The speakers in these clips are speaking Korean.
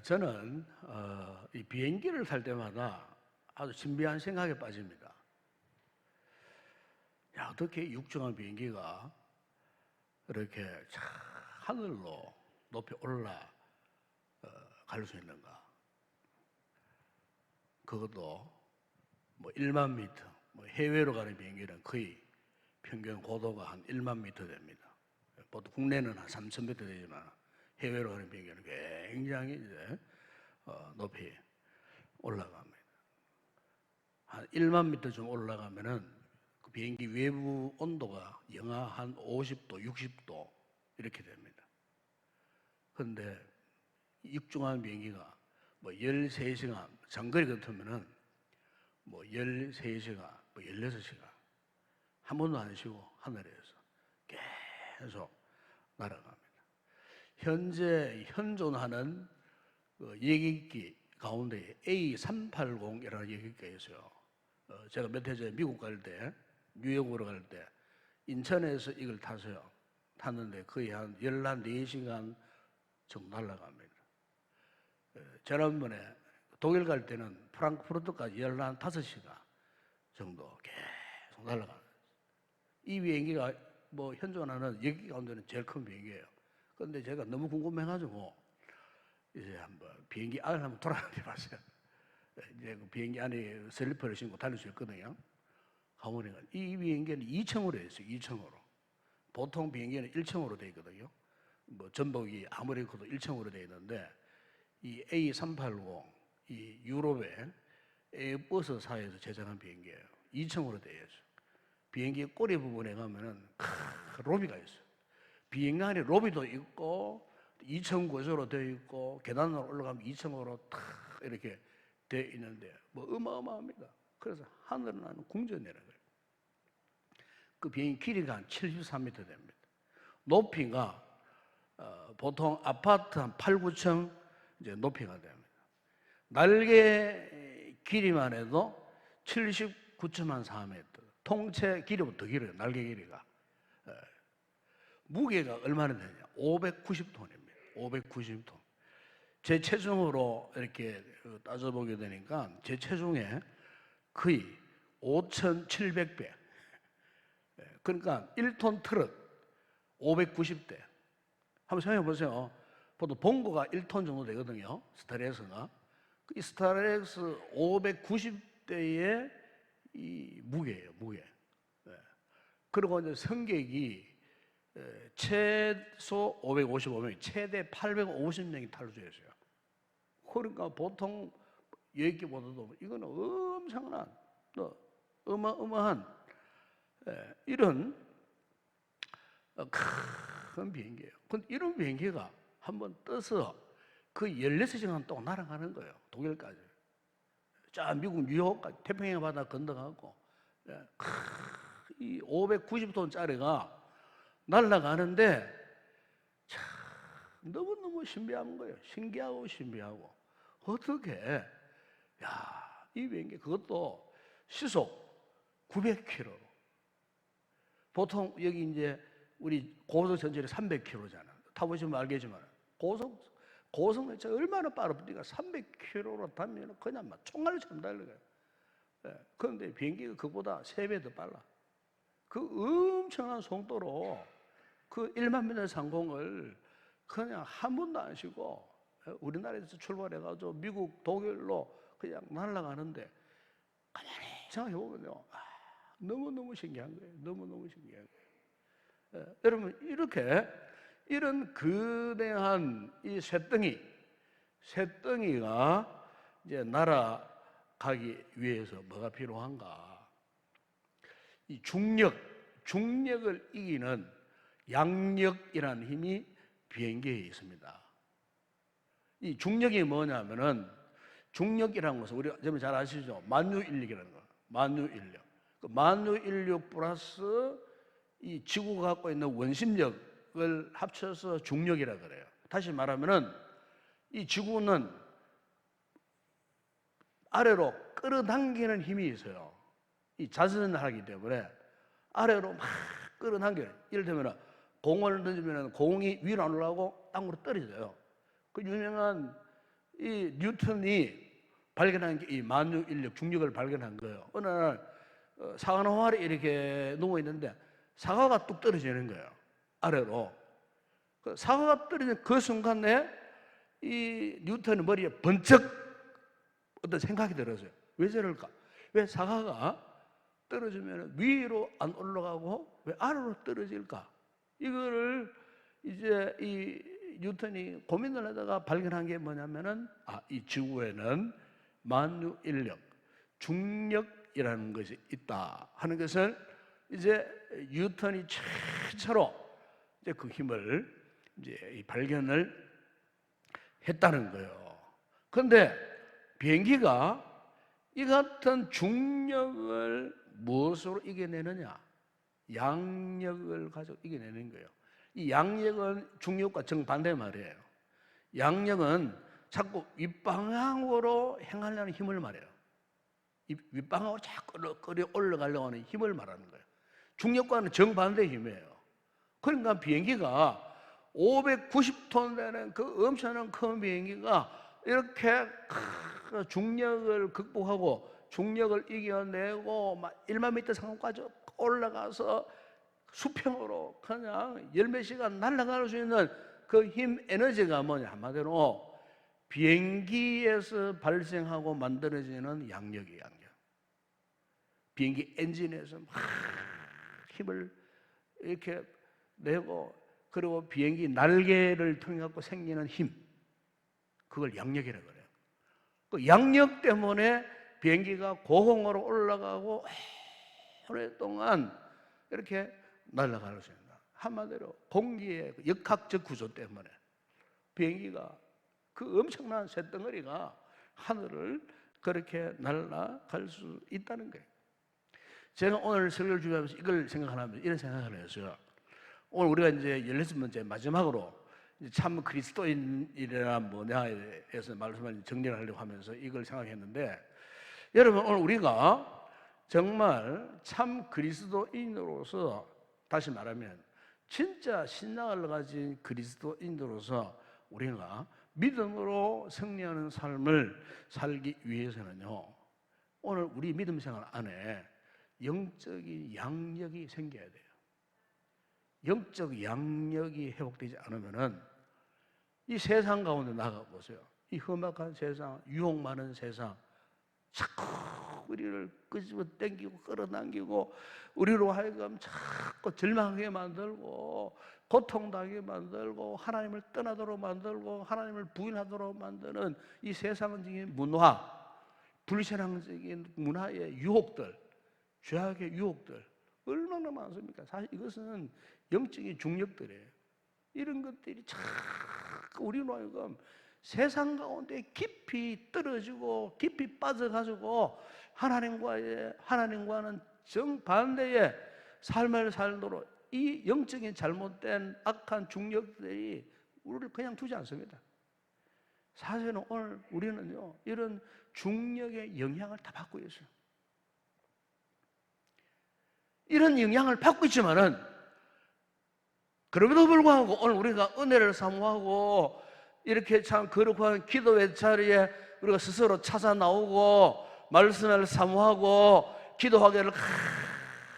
저는 이 비행기를 탈 때마다 아주 신비한 생각에 빠집니다. 야, 어떻게 육중한 비행기가 이렇게 하늘로 높이 올라갈 수 있는가? 그것도 뭐 1만 미터, 뭐 해외로 가는 비행기는 거의 평균 고도가 한 1만 미터 됩니다. 보통 국내는 한 3,000m 되지만 해외로 가는 비행기는 굉장히 이제 높이 올라갑니다. 한 1만 미터 좀 올라가면은 그 비행기 외부 온도가 영하 한 50도, 60도 이렇게 됩니다. 그런데 육중한 비행기가 뭐 13시간, 장거리 같으면은 뭐 13시간, 뭐 16시간 한 번도 안 쉬고 하늘에서 계속 날아갑니다. 현재 현존하는 그 예기기 가운데 A380이라는 예기기가 있어요. 제가 몇 해 전에 미국 갈 때, 뉴욕으로 갈 때 인천에서 이걸 탔는데 거의 한 14시간 정도 날아갑니다. 지난번에 독일 갈 때는 프랑크푸르트까지 15시간 정도 계속 날아갑니다. 이 비행기가 뭐 현존하는 예기기 가운데는 제일 큰 비행기예요. 그런데 제가 너무 궁금해가지고 이제 한번 비행기 안을 한번 돌아다녀 봤어요. 이제 그 비행기 안에 슬리퍼를 신고 다닐 수 있거든요. 가보니까 이 비행기는 2층으로 했어요. 2층으로. 보통 비행기는 1층으로 되어 있거든요. 뭐 전복이 아무리 커도 1층으로 되어 있는데 이 A380, 이 유럽의 에어버스사에서 제작한 비행기예요. 2층으로 되어 있어요. 비행기 꼬리 부분에 가면은 로비가 있어요. 비행기 안에 로비도 있고 2층 구조로 되어 있고 계단으로 올라가면 2층으로 탁 이렇게 되어 있는데 뭐 어마어마합니다. 그래서 하늘을 나는 궁전 내려가요. 그 비행기 길이가 한 73m 됩니다. 높이가 보통 아파트 한 8, 9층 이제 높이가 됩니다. 날개 길이만 해도 79.4m. 통체 길이보다 더 길어요. 날개 길이가. 무게가 얼마나 되냐? 590톤입니다. 590톤. 제 체중으로 이렇게 따져보게 되니까 제 체중에 거의 5,700배. 그러니까 1톤 트럭 590대. 한번 생각해 보세요. 보통 봉고가 1톤 정도 되거든요. 스타렉스가. 이 스타렉스 590대의 이 무게예요, 무게. 그리고 이제 승객이 최소 555명, 최대 850명이 탈 수 있어요. 그러니까 보통 여기보다도 이거는 엄청난, 어마어마한 이런 큰 비행기예요. 근데 이런 비행기가 한번 떠서 그 16시간 동안 날아가는 거예요. 독일까지. 자, 미국 뉴욕까지 태평양 바다 건너가고 이 590톤짜리가 날아가는데 참 너무너무 신비한 거예요. 신기하고 신비하고. 어떻게 이 비행기 그것도 시속 900km. 보통 여기 이제 우리 고속 전철이 300km잖아. 타보시면 알겠지만 고속은 얼마나 빠릅니까? 300km로 타면 그냥 막 총알처럼 달려가요. 그런데 비행기가 그보다 3배 더 빨라. 그 엄청난 속도로 그 1만 미터 상공을 그냥 한 번도 안 쉬고 우리나라에서 출발해가지고 미국, 독일로 그냥 날아가는데 가만히 생각해보면요. 너무너무 신기한 거예요. 너무너무 신기한 거예요. 여러분, 이런 거대한 이 쇳덩이가 이제 날아가기 위해서 뭐가 필요한가? 이 중력을 이기는 양력이라는 힘이 비행기에 있습니다. 이 중력이 뭐냐면은 중력이라는 것은 우리가 잘 아시죠? 만유인력이라는 거. 만유인력. 그 만유인력 플러스 이 지구가 갖고 있는 원심력을 합쳐서 중력이라 그래요. 다시 말하면은 이 지구는 아래로 끌어당기는 힘이 있어요. 이 자전을 하기 때문에 아래로 막 끌어당겨요. 이를테면 공을 던지면 공이 위로 안 올라가고 땅으로 떨어져요. 그 유명한 이 뉴턴이 발견한 게 이 만유인력, 중력을 발견한 거예요. 어느 날 사과나무 아래 이렇게 누워 있는데 사과가 뚝 떨어지는 거예요. 아래로. 그 사과가 떨어지는 그 순간에 이 뉴턴의 머리에 번쩍 어떤 생각이 들었어요. 왜 저럴까? 왜 사과가 떨어지면 위로 안 올라가고 왜 아래로 떨어질까? 이거를 이제 이 뉴턴이 고민을 하다가 발견한 게 뭐냐면은 이 지구에는 만유인력, 중력이라는 것이 있다 하는 것을 이제 뉴턴이 최초로 이제 그 힘을 이제 발견을 했다는 거예요. 그런데 비행기가 이 같은 중력을 무엇으로 이겨내느냐? 양력을 가지고 이겨내는 거예요. 이 양력은 중력과 정반대 말이에요. 양력은 자꾸 윗방향으로 행하려는 힘을 말해요. 윗방향으로 자꾸 끌어 올라가려고 하는 힘을 말하는 거예요. 중력과는 정반대 힘이에요. 그러니까 비행기가 590톤 되는 그 엄청난 큰 비행기가 이렇게 중력을 극복하고 중력을 이겨내고 막 1만 미터 상공까지 올라가서 수평으로 그냥 열몇 시간 날아갈 수 있는 그 힘 에너지가 뭐냐? 한마디로 비행기에서 발생하고 만들어지는 양력이에요. 양력. 비행기 엔진에서 막 힘을 이렇게 내고 그리고 비행기 날개를 통해 갖고 생기는 힘, 그걸 양력이라고 그래요. 그 양력 때문에 비행기가 고공으로 올라가고 오랫동안 이렇게 날아갈 수 있다. 한마디로 공기의 역학적 구조 때문에 비행기가 그 엄청난 쇳덩어리가 하늘을 그렇게 날아갈 수 있다는 거예요. 제가 오늘 설교를 준비하면서 이걸 생각하면서 이런 생각을 했어요. 오늘 우리가 이제 16번째 마지막으로 참 그리스도인이란 뭐냐에 대해서 말씀을 정리를 하려고 하면서 이걸 생각했는데, 여러분 오늘 우리가 정말 참 그리스도인으로서, 다시 말하면 진짜 신앙을 가진 그리스도인으로서 우리가 믿음으로 승리하는 삶을 살기 위해서는요, 오늘 우리 믿음 생활 안에 영적인 양력이 생겨야 돼요. 영적 양력이 회복되지 않으면은 이 세상 가운데 나가 보세요. 이 험악한 세상, 유혹 많은 세상, 자꾸 우리를 끄집어 당기고 끌어당기고 우리로 하여금 자꾸 절망하게 만들고 고통당하게 만들고 하나님을 떠나도록 만들고 하나님을 부인하도록 만드는 이 세상적인 문화, 불신앙적인 문화의 유혹들, 죄악의 유혹들 얼마나 많습니까? 사실 이것은 영적인 중력들이에요. 이런 것들이 자꾸 우리로 하여금 세상 가운데 깊이 떨어지고 깊이 빠져가지고 하나님과는 정반대의 삶을 살도록 이 영적인 잘못된 악한 중력들이 우리를 그냥 두지 않습니다. 사실은 오늘 우리는요, 이런 중력의 영향을 다 받고 있어요. 이런 영향을 받고 있지만은 그럼에도 불구하고 오늘 우리가 은혜를 사모하고 이렇게 참 거룩한 기도의 자리에 우리가 스스로 찾아 나오고 말씀을 사모하고 기도하기를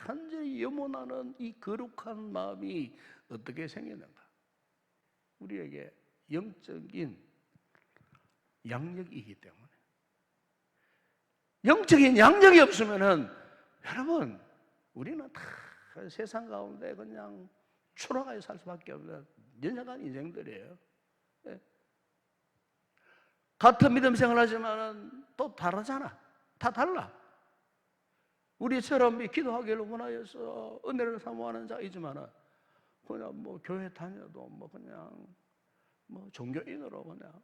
간절히 염원하는 이 거룩한 마음이 어떻게 생기는가? 우리에게 영적인 양력이기 때문에. 영적인 양력이 없으면은 여러분, 우리는 다 세상 가운데 그냥 추락하여 살 수밖에 없는 연약한 인생들이에요. 같은 믿음 생활하지만은 또 다르잖아. 다 달라. 우리처럼 기도하기를 원하여서 은혜를 사모하는 자이지만은 그냥 뭐 교회 다녀도 뭐 그냥 뭐 종교인으로 그냥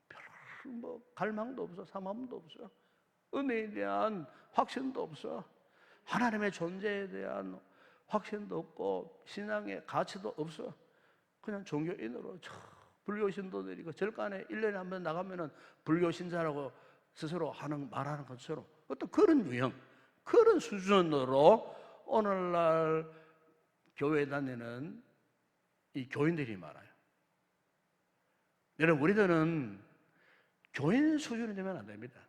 별 뭐 갈망도 없어, 사모함도 없어, 은혜에 대한 확신도 없어, 하나님의 존재에 대한 확신도 없고 신앙의 가치도 없어. 그냥 종교인으로 불교 신도들이 절간에 1년에 한 번 나가면은 불교 신자라고 스스로 말하는 것처럼 어떤 그런 유형, 그런 수준으로 오늘날 교회 다니는 이 교인들이 많아요. 여러분, 우리들은 교인 수준이 되면 안 됩니다.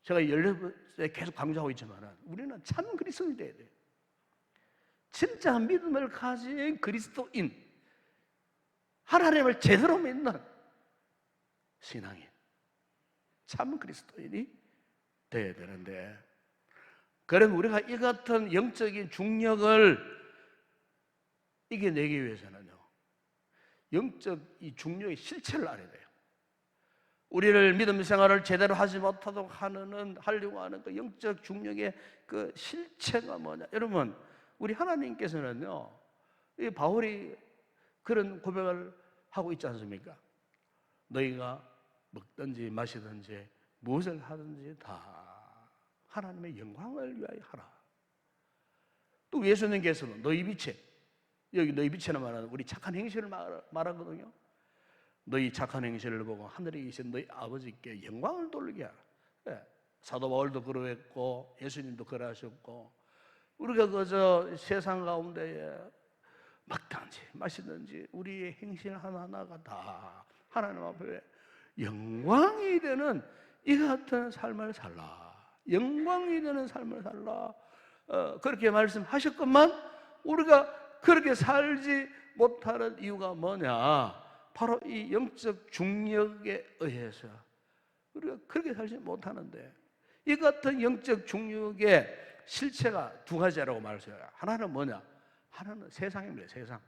제가 16세 계속 강조하고 있지만 우리는 참 그리스도인이 돼야 돼요. 진짜 믿음을 가진 그리스도인, 하나님을 제대로 믿는 신앙인, 참 그리스도인이 돼야 되는데, 그럼 우리가 이 같은 영적인 중력을 이겨내기 위해서는요, 영적 이 중력의 실체를 알아야 돼요. 우리를 믿음 생활을 제대로 하지 못하도록 하려고 하는 그 영적 중력의 그 실체가 뭐냐? 여러분, 우리 하나님께서는요, 이 바울이 그런 고백을 하고 있지 않습니까? 너희가 먹든지 마시든지 무엇을 하든지 다 하나님의 영광을 위하여 하라. 또 예수님께서는 너희 빛에, 여기 너희 빛이라 말하는 우리 착한 행실을 말하거든요. 너희 착한 행실을 보고 하늘에 계신 너희 아버지께 영광을 돌리게 하라. 네. 사도 바울도 그러했고 예수님도 그러하셨고, 우리가 그저 세상 가운데에 먹든지 마시든지 우리의 행실 하나하나가 다 하나님 앞에 영광이 되는 이 같은 삶을 살라. 영광이 되는 삶을 살라. 그렇게 말씀하셨건만 우리가 그렇게 살지 못하는 이유가 뭐냐? 바로 이 영적 중력에 의해서 우리가 그렇게 살지 못하는데, 이 같은 영적 중력의 실체가 두 가지라고 말했어요. 하나는 뭐냐? 하나는 세상입니다. 세상.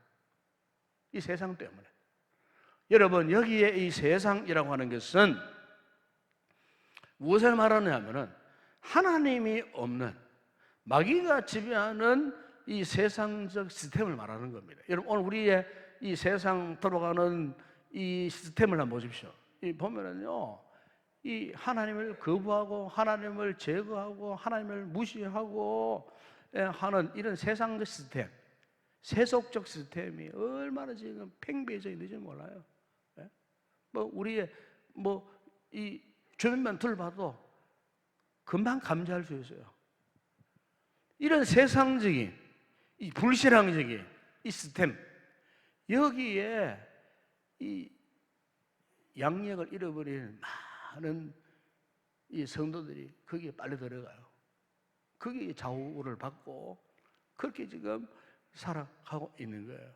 이 세상 때문에. 여러분, 여기에 이 세상이라고 하는 것은 무엇을 말하느냐면은 하나님이 없는 마귀가 지배하는 이 세상적 시스템을 말하는 겁니다. 여러분, 오늘 우리의 이 세상 돌아가는 이 시스템을 한번 보십시오. 이 보면은요, 이 하나님을 거부하고 하나님을 제거하고 하나님을 무시하고 하는 이런 세상적 시스템, 세속적 시스템이 얼마나 지금 팽배해져 있는지 몰라요. 뭐 우리의 뭐 이 주변만 둘러봐도 금방 감지할 수 있어요. 이런 세상적인, 이 불신앙적인 이 시스템, 여기에 이 양력을 잃어버리는 많은 이 성도들이 거기에 빨리 들어가요. 거기에 좌우를 받고 그렇게 지금 살아가고 있는 거예요.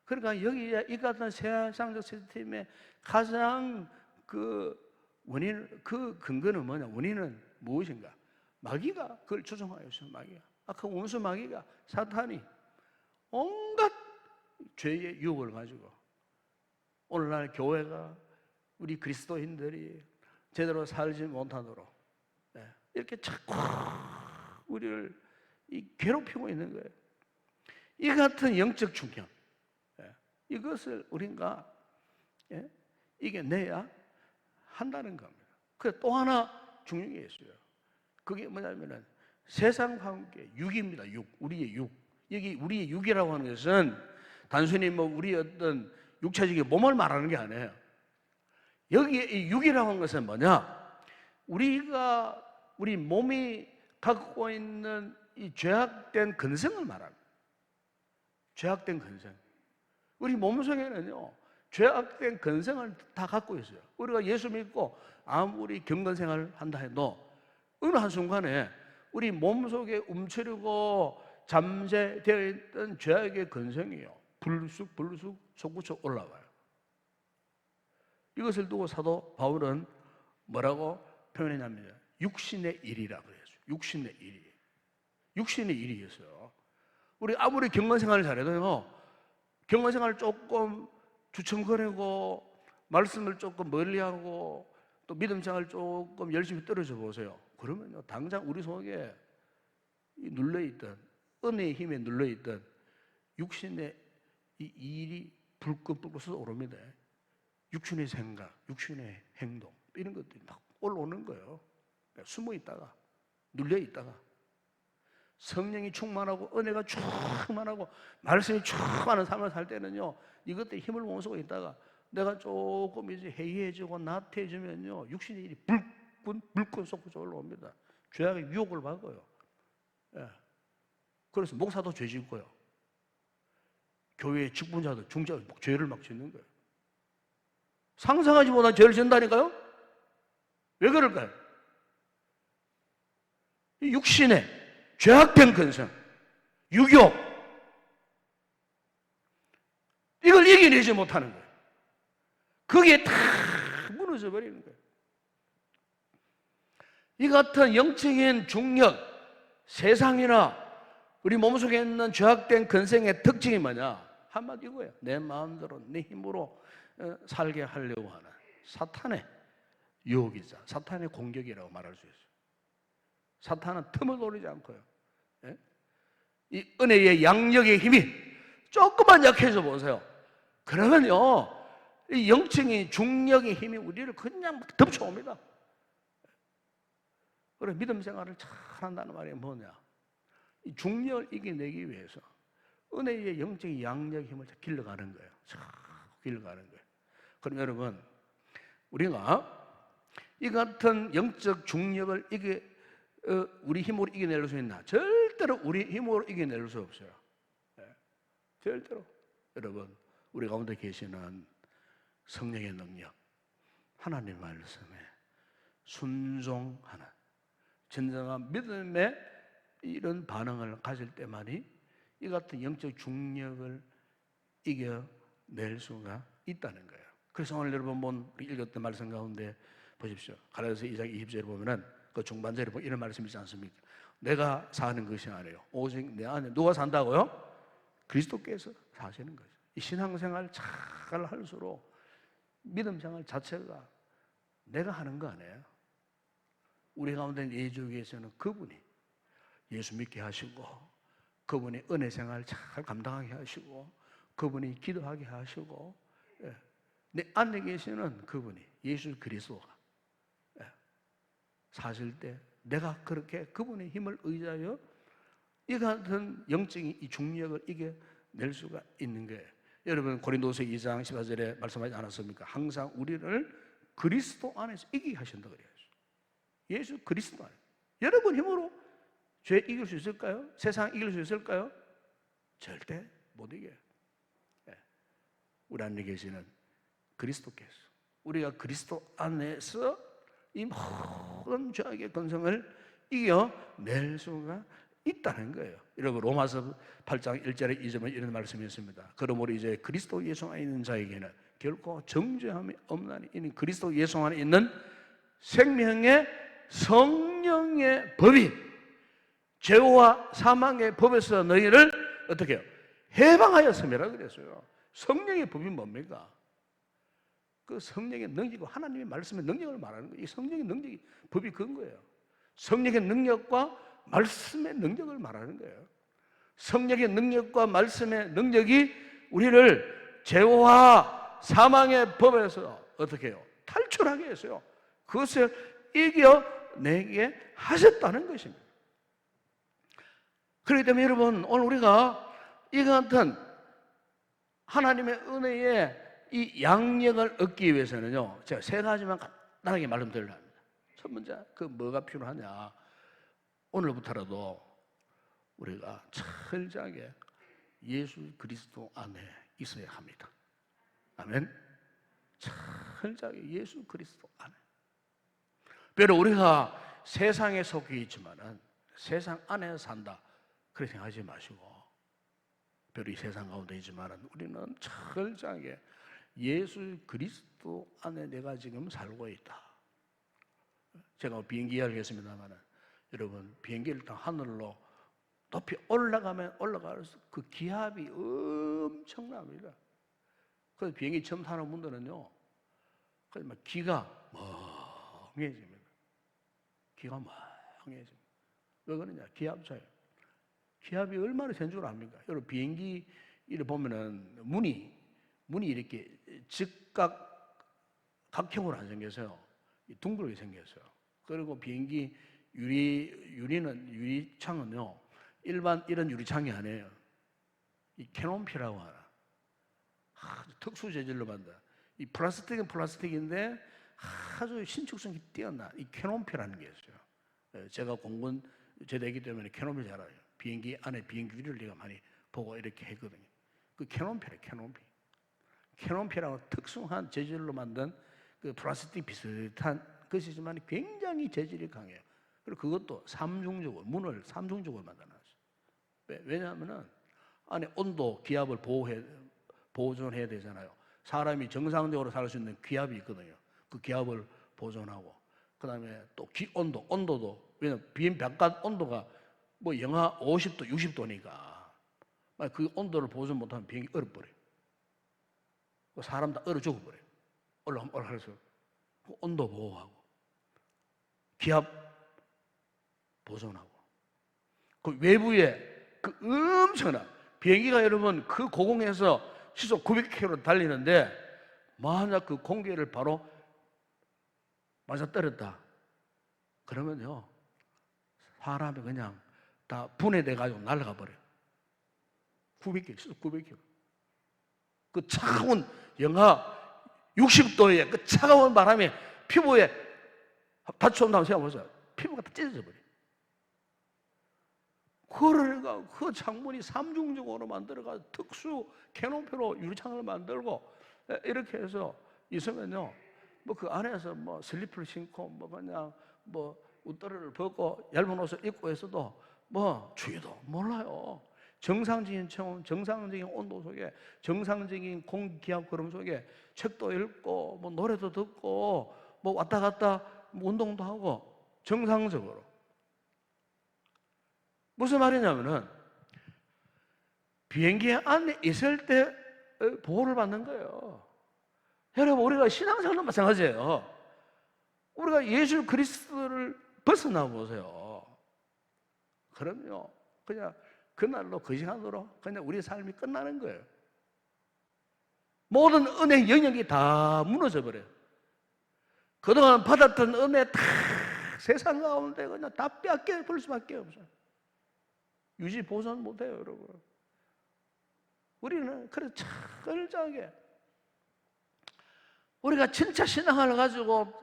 그러니까 여기에 이 같은 세상적 시스템의 가장 그 원인, 그 근거는 뭐냐? 원인은 무엇인가? 마귀가 그걸 조종하고 있어요. 마귀가. 그 원수 마귀가, 사탄이 온갖 죄의 유혹을 가지고 오늘날 교회가, 우리 그리스도인들이 제대로 살지 못하도록 이렇게 자꾸 우리를 괴롭히고 있는 거예요. 이 같은 영적 중력, 이것을 우리가 이겨내야 한다는 겁니다. 그 또 하나 중요한 게 있어요. 그게 뭐냐면은 세상과 함께 육입니다. 육, 우리의 육. 여기 우리의 육이라고 하는 것은 단순히 뭐 우리 어떤 육체적인 몸을 말하는 게 아니에요. 여기에 이 육이라고 하는 것은 뭐냐? 우리 몸이 갖고 있는 이 죄악된 근성을 말합니다. 죄악된 근성. 우리 몸속에는요, 죄악된 근성을 다 갖고 있어요. 우리가 예수 믿고 아무리 경건생활을 한다 해도 어느 한순간에 우리 몸속에 움츠리고 잠재되어 있던 죄악의 근성이요, 불쑥 솟구쳐 올라와요. 이것을 두고 사도 바울은 뭐라고 표현했냐면 육신의 일이라고 그랬어요. 육신의 일이. 육신의 일이 있어요. 우리 아무리 경건생활을 잘해도요, 경건생활을 조금 주춤거리고 말씀을 조금 멀리하고 또 믿음생활을 조금 열심히 떨어져 보세요. 그러면요, 당장 우리 속에 눌러있던, 은혜의 힘에 눌러있던 육신의 이 일이 불끈불끈 솟아오릅니다. 육신의 생각, 육신의 행동, 이런 것들이 막 올라오는 거예요. 숨어있다가, 눌려있다가 성령이 충만하고 은혜가 충만하고 말씀이 충만한 삶을 살 때는요, 이것들이 힘을 못 쓰고 있다가 내가 조금 이제 해이해지고 나태해지면요, 육신의 일이 불끈 솟구쳐 올라옵니다. 죄악의 유혹을 받고요. 그래서 목사도 죄 짓고요, 교회의 직분자도 중자도 죄를 막 짓는 거예요. 상상하지 못한 죄를 짓는다니까요? 왜 그럴까요? 이 육신의 죄악된 근성, 유교, 이걸 이겨내지 못하는 거예요. 그게 다 무너져 버리는 거예요. 이 같은 영적인 중력, 세상이나 우리 몸속에 있는 죄악된 근성의 특징이 뭐냐? 한마디 이거예요. 내 마음대로, 내 힘으로 살게 하려고 하는 사탄의 유혹이자 사탄의 공격이라고 말할 수 있어요. 사탄은 틈을 노리지 않고요. 예? 이 은혜의 양력의 힘이 조금만 약해져 보세요. 그러면요, 이 영적인 중력의 힘이 우리를 그냥 덮쳐옵니다. 그래, 믿음 생활을 잘 한다는 말이 뭐냐? 이 중력을 이겨내기 위해서 은혜의 영적인 양력의 힘을 길러가는 거예요. 길러가는 거예요. 그럼 여러분, 우리가 이 같은 영적 중력을 우리 힘으로 이겨낼 수 있나? 절대로 우리 힘으로 이겨낼 수 없어요. 네. 절대로. 여러분, 우리 가운데 계시는 성령의 능력, 하나님 말씀에 순종하는 진정한 믿음의 이런 반응을 가질 때만이 이 같은 영적 중력을 이겨낼 수가 있다는 거예요. 그래서 오늘 여러분 읽었던 말씀 가운데 보십시오. 갈라디아서 2장 20절에 보면은 그 중반절에 보면 이런 말씀이 있지 않습니까? 내가 사는 것이 아니에요. 오직 내 안에 누가 산다고요? 그리스도께서 사시는 거죠. 이 신앙생활 잘 할수록 믿음 생활 자체가 내가 하는 거 아니에요. 우리 가운데 예주교에서는 그분이 예수 믿게 하시고, 그분이 은혜 생활 잘 감당하게 하시고, 그분이 기도하게 하시고, 내 안에 계시는 그분이 예수 그리스도가 사실 때 내가 그렇게 그분의 힘을 의지하여 이 같은 영적인 이 중력을 이겨낼 수가 있는 거예요. 여러분 고린도서 2장 14절에 말씀하지 않았습니까? 항상 우리를 그리스도 안에서 이기게 하신다 그래요. 예수 그리스도 안에. 여러분 힘으로 죄 이길 수 있을까요? 세상 이길 수 있을까요? 절대 못 이겨요. 우리 안에 계시는 그리스도께서, 우리가 그리스도 안에서 이 모든 죄악의 근성을 이겨낼 수가 있다는 거예요. 여러분 로마서 8장 1절에 2절에 이런 말씀이 있습니다. 그러므로 이제 그리스도 예수 안에 있는 자에게는 결코 정죄함이 없나니 이는 그리스도 예수 안에 있는 생명의 성령의 법이 죄와 사망의 법에서 너희를 어떻게 해요? 해방하였음이라 그랬어요. 성령의 법이 뭡니까? 그 성령의 능력이고 하나님의 말씀의 능력을 말하는 거예요. 이 성령의 능력이 법이 그런 거예요. 성령의 능력과 말씀의 능력을 말하는 거예요. 성령의 능력과 말씀의 능력이 우리를 죄와 사망의 법에서 어떻게 해요? 탈출하게 했어요. 그것을 이겨내게 하셨다는 것입니다. 그렇기 때문에 여러분 오늘 우리가 이 같은 하나님의 은혜의 이 양력을 얻기 위해서는요, 제가 세 가지만 간단하게 말씀드리려 합니다. 첫 번째, 그 뭐가 필요하냐? 오늘부터라도 우리가 철저하게 예수 그리스도 안에 있어야 합니다. 아멘. 철저하게 예수 그리스도 안에. 비록 우리가 세상에 속해 있지만은 세상 안에 산다 그렇게 생각하지 마시고, 비록 이 세상 가운데 있지만은 우리는 철저하게 예수 그리스도 안에 내가 지금 살고 있다. 제가 비행기 이야기했습니다만은 여러분 비행기를 타 하늘로 높이 올라가면 올라갈수록 그 기압이 엄청납니다. 그래서 비행기 처음 타는 분들은요, 그래서 막 기가 멍해집니다. 기가 멍해집니다. 왜 그러냐? 기압 차이. 기압이 얼마나 센 줄 압니까? 여러분 비행기 이를 보면은 문이 이렇게 각형으로 안 생겨서요. 둥글게 생겼어요. 그리고 비행기 유리창은요, 일반 이런 유리창이 아니에요. 이 캐논피라고 하나. 특수 재질로 만든. 이 플라스틱은 플라스틱인데 아주 신축성이 뛰어나. 이 캐논피라는 게 있어요. 제가 공군 제대이기 때문에 캐논피 잘 알아요. 비행기 안에 비행기 유리를 내가 많이 보고 이렇게 했거든요. 그 캐논피래, 캐논피. 캐논피라고 특殊한 재질로 만든 그 플라스틱 비슷한 것이지만 굉장히 재질이 강해요. 그리고 그것도 삼중적으로, 문을 삼중적으로 만들어놨어요. 왜냐하면 안에 온도, 기압을 보존해야 되잖아요. 사람이 정상적으로 살 수 있는 기압이 있거든요. 그 기압을 보존하고, 그 다음에 또 온도도, 왜냐면 비행 바깥 온도가 뭐 영하 50도, 60도니까 그 온도를 보존 못하면 비행이 얼어버려요. 사람 다 얼어 죽어버려요. 올라가서 온도 보호하고, 기압 보존하고, 그 외부에 그 엄청난 비행기가 여러분 그 고공에서 시속 900km 달리는데 만약 그 공기를 바로 맞아떨었다 그러면요 사람이 그냥 다 분해돼 가지고 날아가 버려요. 900km, 시속 900km. 그 차가운 영하 60도의 그 차가운 바람이 피부에 닿쳐온다고 생각해보세요. 피부가 다 찢어져 버려요. 그러니까 그 창문이 삼중적으로 만들어가 특수 캐논피로 유리창을 만들고 이렇게 해서 있으면요, 뭐 그 안에서 뭐 슬리퍼를 신고 뭐 그냥 뭐 웃도리를 벗고 얇은 옷을 입고 해서도 뭐 추위도 몰라요. 정상적인 체온, 정상적인 온도 속에, 정상적인 공기압 흐름 속에 책도 읽고 뭐 노래도 듣고 뭐 왔다 갔다 뭐 운동도 하고 정상적으로. 무슨 말이냐면은 비행기 안에 있을 때 보호를 받는 거예요. 여러분, 우리가 신앙생활도 마찬가지예요. 우리가 예수 그리스도를 벗어나 보세요. 그럼요, 그냥 그날로 그 시간으로 그냥 우리 삶이 끝나는 거예요. 모든 은혜 영역이 다 무너져 버려요. 그동안 받았던 은혜 다 세상 가운데 그냥 다 빼앗겨 볼 수밖에 없어요. 유지 보존 못해요, 여러분. 우리는 그래 철저하게 우리가 진짜 신앙을 가지고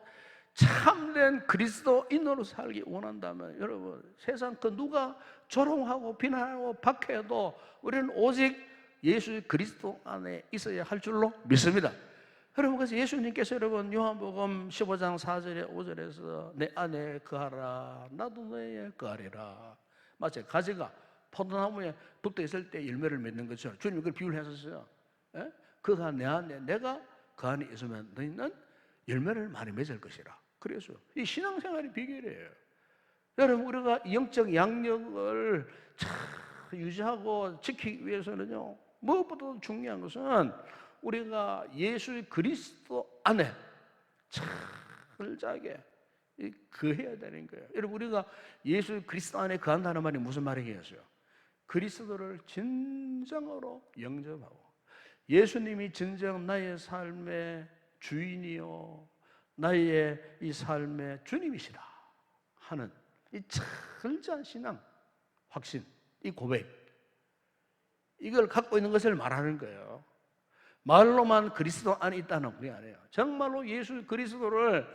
참된 그리스도인으로 살기 원한다면 여러분, 세상 그 누가 조롱하고 비난하고 박해도 우리는 오직 예수 그리스도 안에 있어야 할 줄로 믿습니다. 여러분, 그래서 예수님께서 여러분 요한복음 15장 4절에 5절에서 내 안에 거하라 나도 너에 거하리라. 마치 가지가 포도나무에 붙어 있을 때 열매를 맺는 것처럼 주님이 그걸 비유를 했었어요. 그가 내 안에, 내가 그 안에 있으면 너희는 열매를 많이 맺을 것이라. 그래서 이 신앙생활이 비결이에요. 여러분, 우리가 영적 양력을 잘 유지하고 지키기 위해서는요, 무엇보다도 중요한 것은 우리가 예수 그리스도 안에 철저하게 거해야 되는 거예요. 여러분, 우리가 예수 그리스도 안에 거한다는 말이 무슨 말이겠어요? 그리스도를 진정으로 영접하고 예수님이 진정 나의 삶의 주인이요 나의 이 삶의 주님이시다 하는 이 철저한 신앙, 확신, 이 고백, 이걸 갖고 있는 것을 말하는 거예요. 말로만 그리스도 안에 있다는 그게 아니에요. 정말로 예수 그리스도를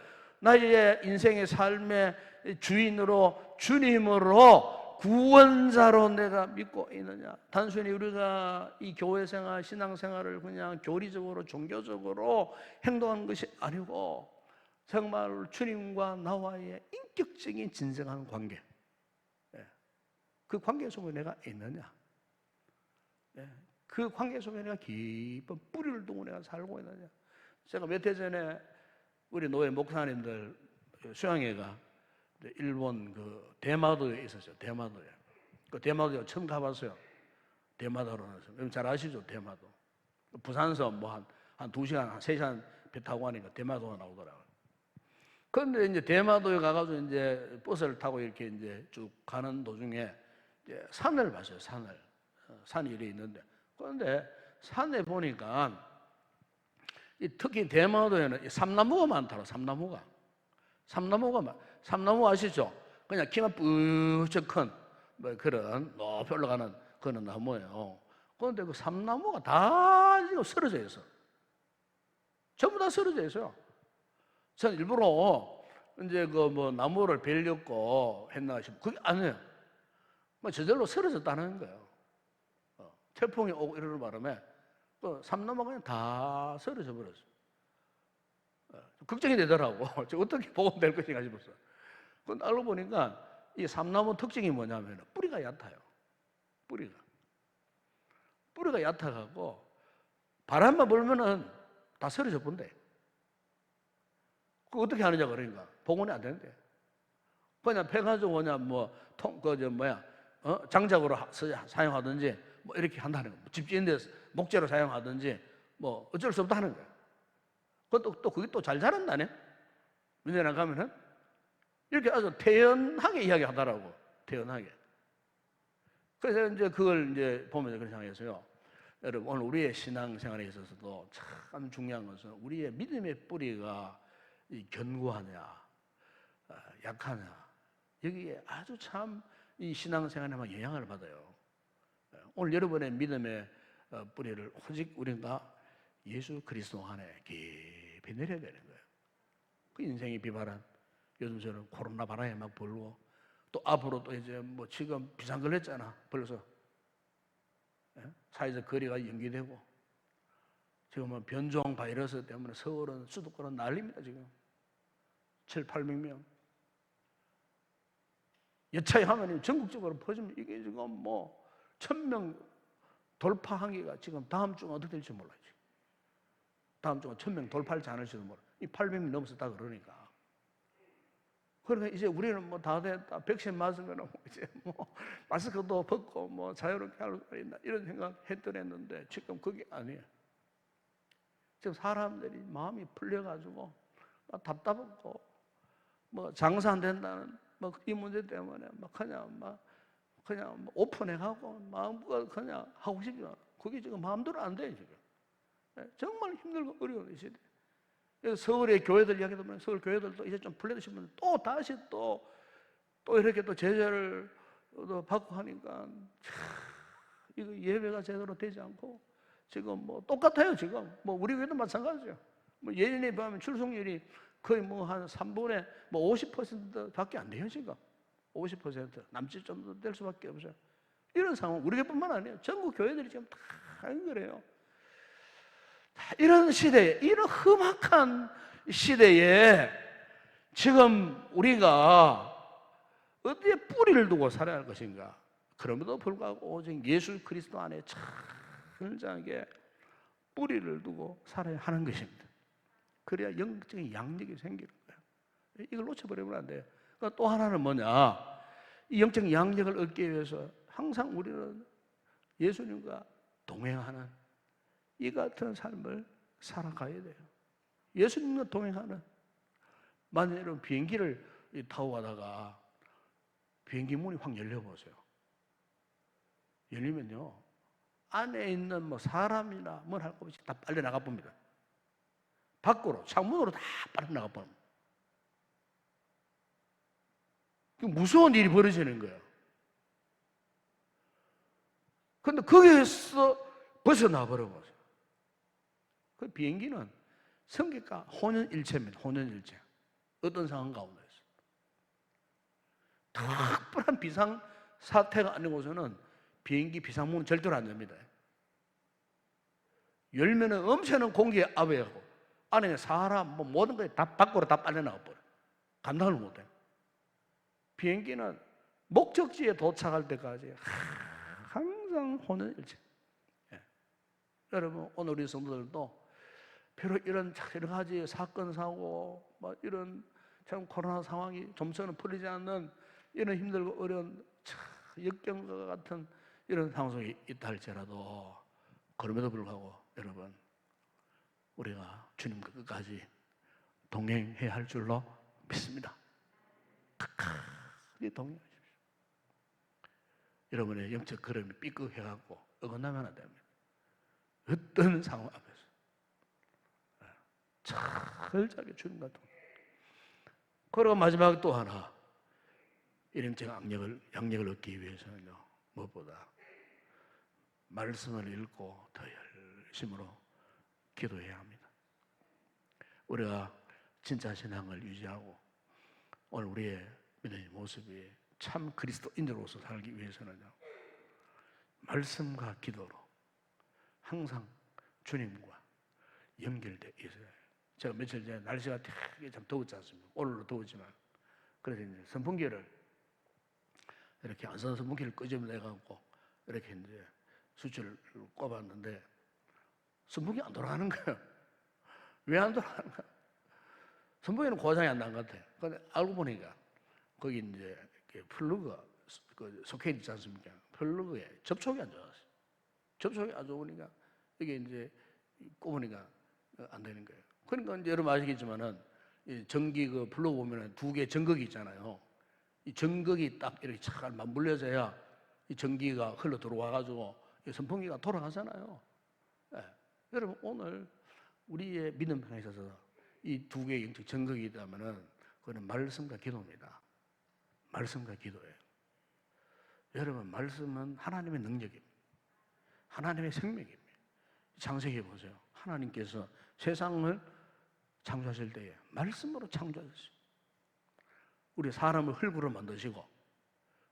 나의 인생의 삶의 주인으로, 주님으로, 구원자로 내가 믿고 있느냐. 단순히 우리가 이 교회생활, 신앙생활을 그냥 교리적으로, 종교적으로 행동하는 것이 아니고 정말 주님과 나와의 인격적인 진정한 관계, 그 관계 속에 내가 있느냐, 그 관계 속에 내가 깊은 뿌리를 두고 내가 살고 있느냐. 제가 몇 해 전에 우리 노예 목사님들 수양회가 일본 그 대마도에 있었어요. 대마도에. 그 대마도에 처음 가봤어요. 대마도로는 잘 아시죠? 대마도. 부산서 뭐 한 2시간, 한 3시간 배 타고 가니까 대마도가 나오더라고요. 그런데 이제 대마도에 가가지고 이제 버스를 타고 이렇게 이제 쭉 가는 도중에 이제 산을 봤어요. 산이 이렇게 있는데. 그런데 산에 보니까 특히 대마도에는 삼나무가 많더라고요. 삼나무 아시죠? 그냥 키만 뿌쩍 큰 뭐 그런 높이 올라가는 그런 나무예요. 그런데 그 삼나무가 다 지금 쓰러져 있어. 전부 다 쓰러져 있어요. 저는 일부러 이제 그 뭐 나무를 베려고 했나 싶어. 그게 아니에요. 뭐 저절로 쓰러졌다는 거예요. 태풍이 오고 이러는 바람에 삼나무가 그냥 다 쓰러져 버렸어. 걱정이 되더라고. 저 어떻게 복음될 것인가 싶었어. 근데 알고 보니까 이 삼나무 특징이 뭐냐면 뿌리가 얕아요. 뿌리가 얕아갖고 바람만 불면은 다 쓰러져 본대. 그 어떻게 하느냐 그러니까 복원이 안 되는데. 그냥 패가지고 그냥 장작으로 사용하든지 뭐 이렇게 한다는 거야. 집 짓는데 목재로 사용하든지 뭐 어쩔 수 없다는 거야. 그것도 그게 또 잘 자란다네. 문제나 가면은 이렇게 아주 태연하게 이야기하더라고. 태연하게. 그래서 이제 그걸 이제 보면서 그런 생각했어요. 여러분 오늘 우리의 신앙생활에 있어서도 참 중요한 것은 우리의 믿음의 뿌리가 견고하냐, 약하냐 여기에 아주 참 이 신앙생활에만 영향을 받아요. 오늘 여러분의 믿음의 뿌리를 오직 우리가 예수 그리스도 안에 깊이 내려야 되는 거예요. 그 인생이 비바람, 요즘처럼 코로나 바람에 막 불고 또 앞으로 또 이제 뭐 지금 비상 걸렸잖아. 벌써 사회적 거리가 연기되고 지금은 변종 바이러스 때문에 서울은 수도권은 난립니다. 지금 700~800명 여차히 하면 전국적으로 퍼지면 이게 지금 뭐 1000명 돌파하기가 지금 다음 주가 어떻게 될지 몰라요. 지금. 다음 주가 1000명 돌파할지 않을지도 몰라. 이 800명 넘었다 그러니까. 그러니까 이제 우리는 뭐 다 됐다. 백신 맞으면 이제 뭐 마스크도 벗고 뭐 자유롭게 할 수 있나 이런 생각 했더랬는데 지금 그게 아니에요. 지금 사람들이 마음이 풀려가지고 답답하고 뭐 장사 안 된다는 뭐 이 문제 때문에 막 그냥 오픈해가고 마음껏 그냥 하고 싶지 않아. 그게 지금 마음대로 안 돼 지금. 정말 힘들고 어려운 시대. 그래서 서울의 교회들 이야기 들으면 서울 교회들도 이제 좀 풀려드시면 또 다시 또 이렇게 또 제재를 또 받고 하니까 이거 예배가 제대로 되지 않고 지금 뭐 똑같아요. 지금 뭐 우리 교회도 마찬가지죠. 뭐 예년에 비하면 출석률이 거의 뭐 한 3분의 뭐 50%밖에 안 돼요. 지금 50% 남짓 좀 될 수밖에 없어요. 이런 상황 우리 교회뿐만 아니에요. 전국 교회들이 지금 다 그래요. 이런 시대에, 이런 험악한 시대에 지금 우리가 어디에 뿌리를 두고 살아야 할 것인가? 그럼에도 불구하고 오직 예수 그리스도 안에 철저하게 뿌리를 두고 살아야 하는 것입니다. 그래야 영적인 양력이 생기는 거예요. 이걸 놓쳐버리면 안 돼요. 그러니까 또 하나는 뭐냐? 이 영적인 양력을 얻기 위해서 항상 우리는 예수님과 동행하는 이 같은 삶을 살아가야 돼요. 예수님과 동행하는. 만약에 여러분 비행기를 타고 가다가 비행기 문이 확 열려보세요. 열리면요 안에 있는 뭐 사람이나 뭘 할 것 없이 다 빨려 나가 봅니다. 밖으로 창문으로 다 빨려 나가 봅니다. 무서운 일이 벌어지는 거예요. 근데 거기에서 벗어나 버려보세요. 그 비행기는 성격과 혼연일체입니다. 혼연일체. 어떤 상황 가운데서 특별한 비상 사태가 아니고서는 비행기 비상문은 절대로 안 됩니다. 열면은 엄청난 공기에 압해하고 안에 사람 뭐 모든 것이 다 밖으로 다 빨려나가 버려. 감당을 못해. 비행기는 목적지에 도착할 때까지 항상 혼연일체. 예. 여러분 오늘 우리 성도들도 비록 이런 여러 가지 사건 사고 뭐 이런 참 코로나 상황이 좀처럼 풀리지 않는 이런 힘들고 어려운 역경과 같은 이런 상황 속에 있다 할지라도 그럼에도 불구하고 여러분 우리가 주님과 끝까지 동행해야 할 줄로 믿습니다. 끝까지 동행하십시오. 여러분의 영적 걸음이 삐끗해갖고 어긋나면 안 됩니다. 어떤 상황 앞에서 철저하게 주님과 동행. 그리고 마지막 또 하나 이런적 양력을 얻기 위해서는요 무엇보다 말씀을 읽고 더 열심으로 기도해야 합니다. 우리가 진짜 신앙을 유지하고 오늘 우리의 믿음의 모습이 참 그리스도인으로서 살기 위해서는요 말씀과 기도로 항상 주님과 연결되어 있어요. 제가 며칠 전에 날씨가 되게 참 더웠지 않습니까? 오늘도 더웠지만 그래서 이제 선풍기를 이렇게 안 쓰는 선풍기를 끄집어내갖고 이렇게 이제 수치를 꼽았는데 선풍기 안 돌아가는 거예요. 왜 안 돌아가는 거야? 선풍기는 고장이 안 난 것 같아요. 근데 알고 보니까 거기 이제 플러그가 그 소켓 있지 않습니까? 플러그에 접촉이 안 좋았어요. 접촉이 안 좋으니까 이게 이제 꼽으니까 안 되는 거예요. 그러니까 이제 여러분 아시겠지만은 이 전기 그 플러그 보면은 두 개 전극이 있잖아요. 이 전극이 딱 이렇게 잘 맞물려져야 이 전기가 흘러 들어와가지고 이 선풍기가 돌아가잖아요. 네. 여러분 오늘 우리의 믿음에 있어서 이 두 개의 영적 전극이 있다면은 그거는 말씀과 기도입니다. 말씀과 기도예요. 여러분 말씀은 하나님의 능력입니다. 하나님의 생명입니다. 창세기에 보세요. 하나님께서 세상을 창조하실 때에 말씀으로 창조하셨어요. 우리 사람을 흙으로 만드시고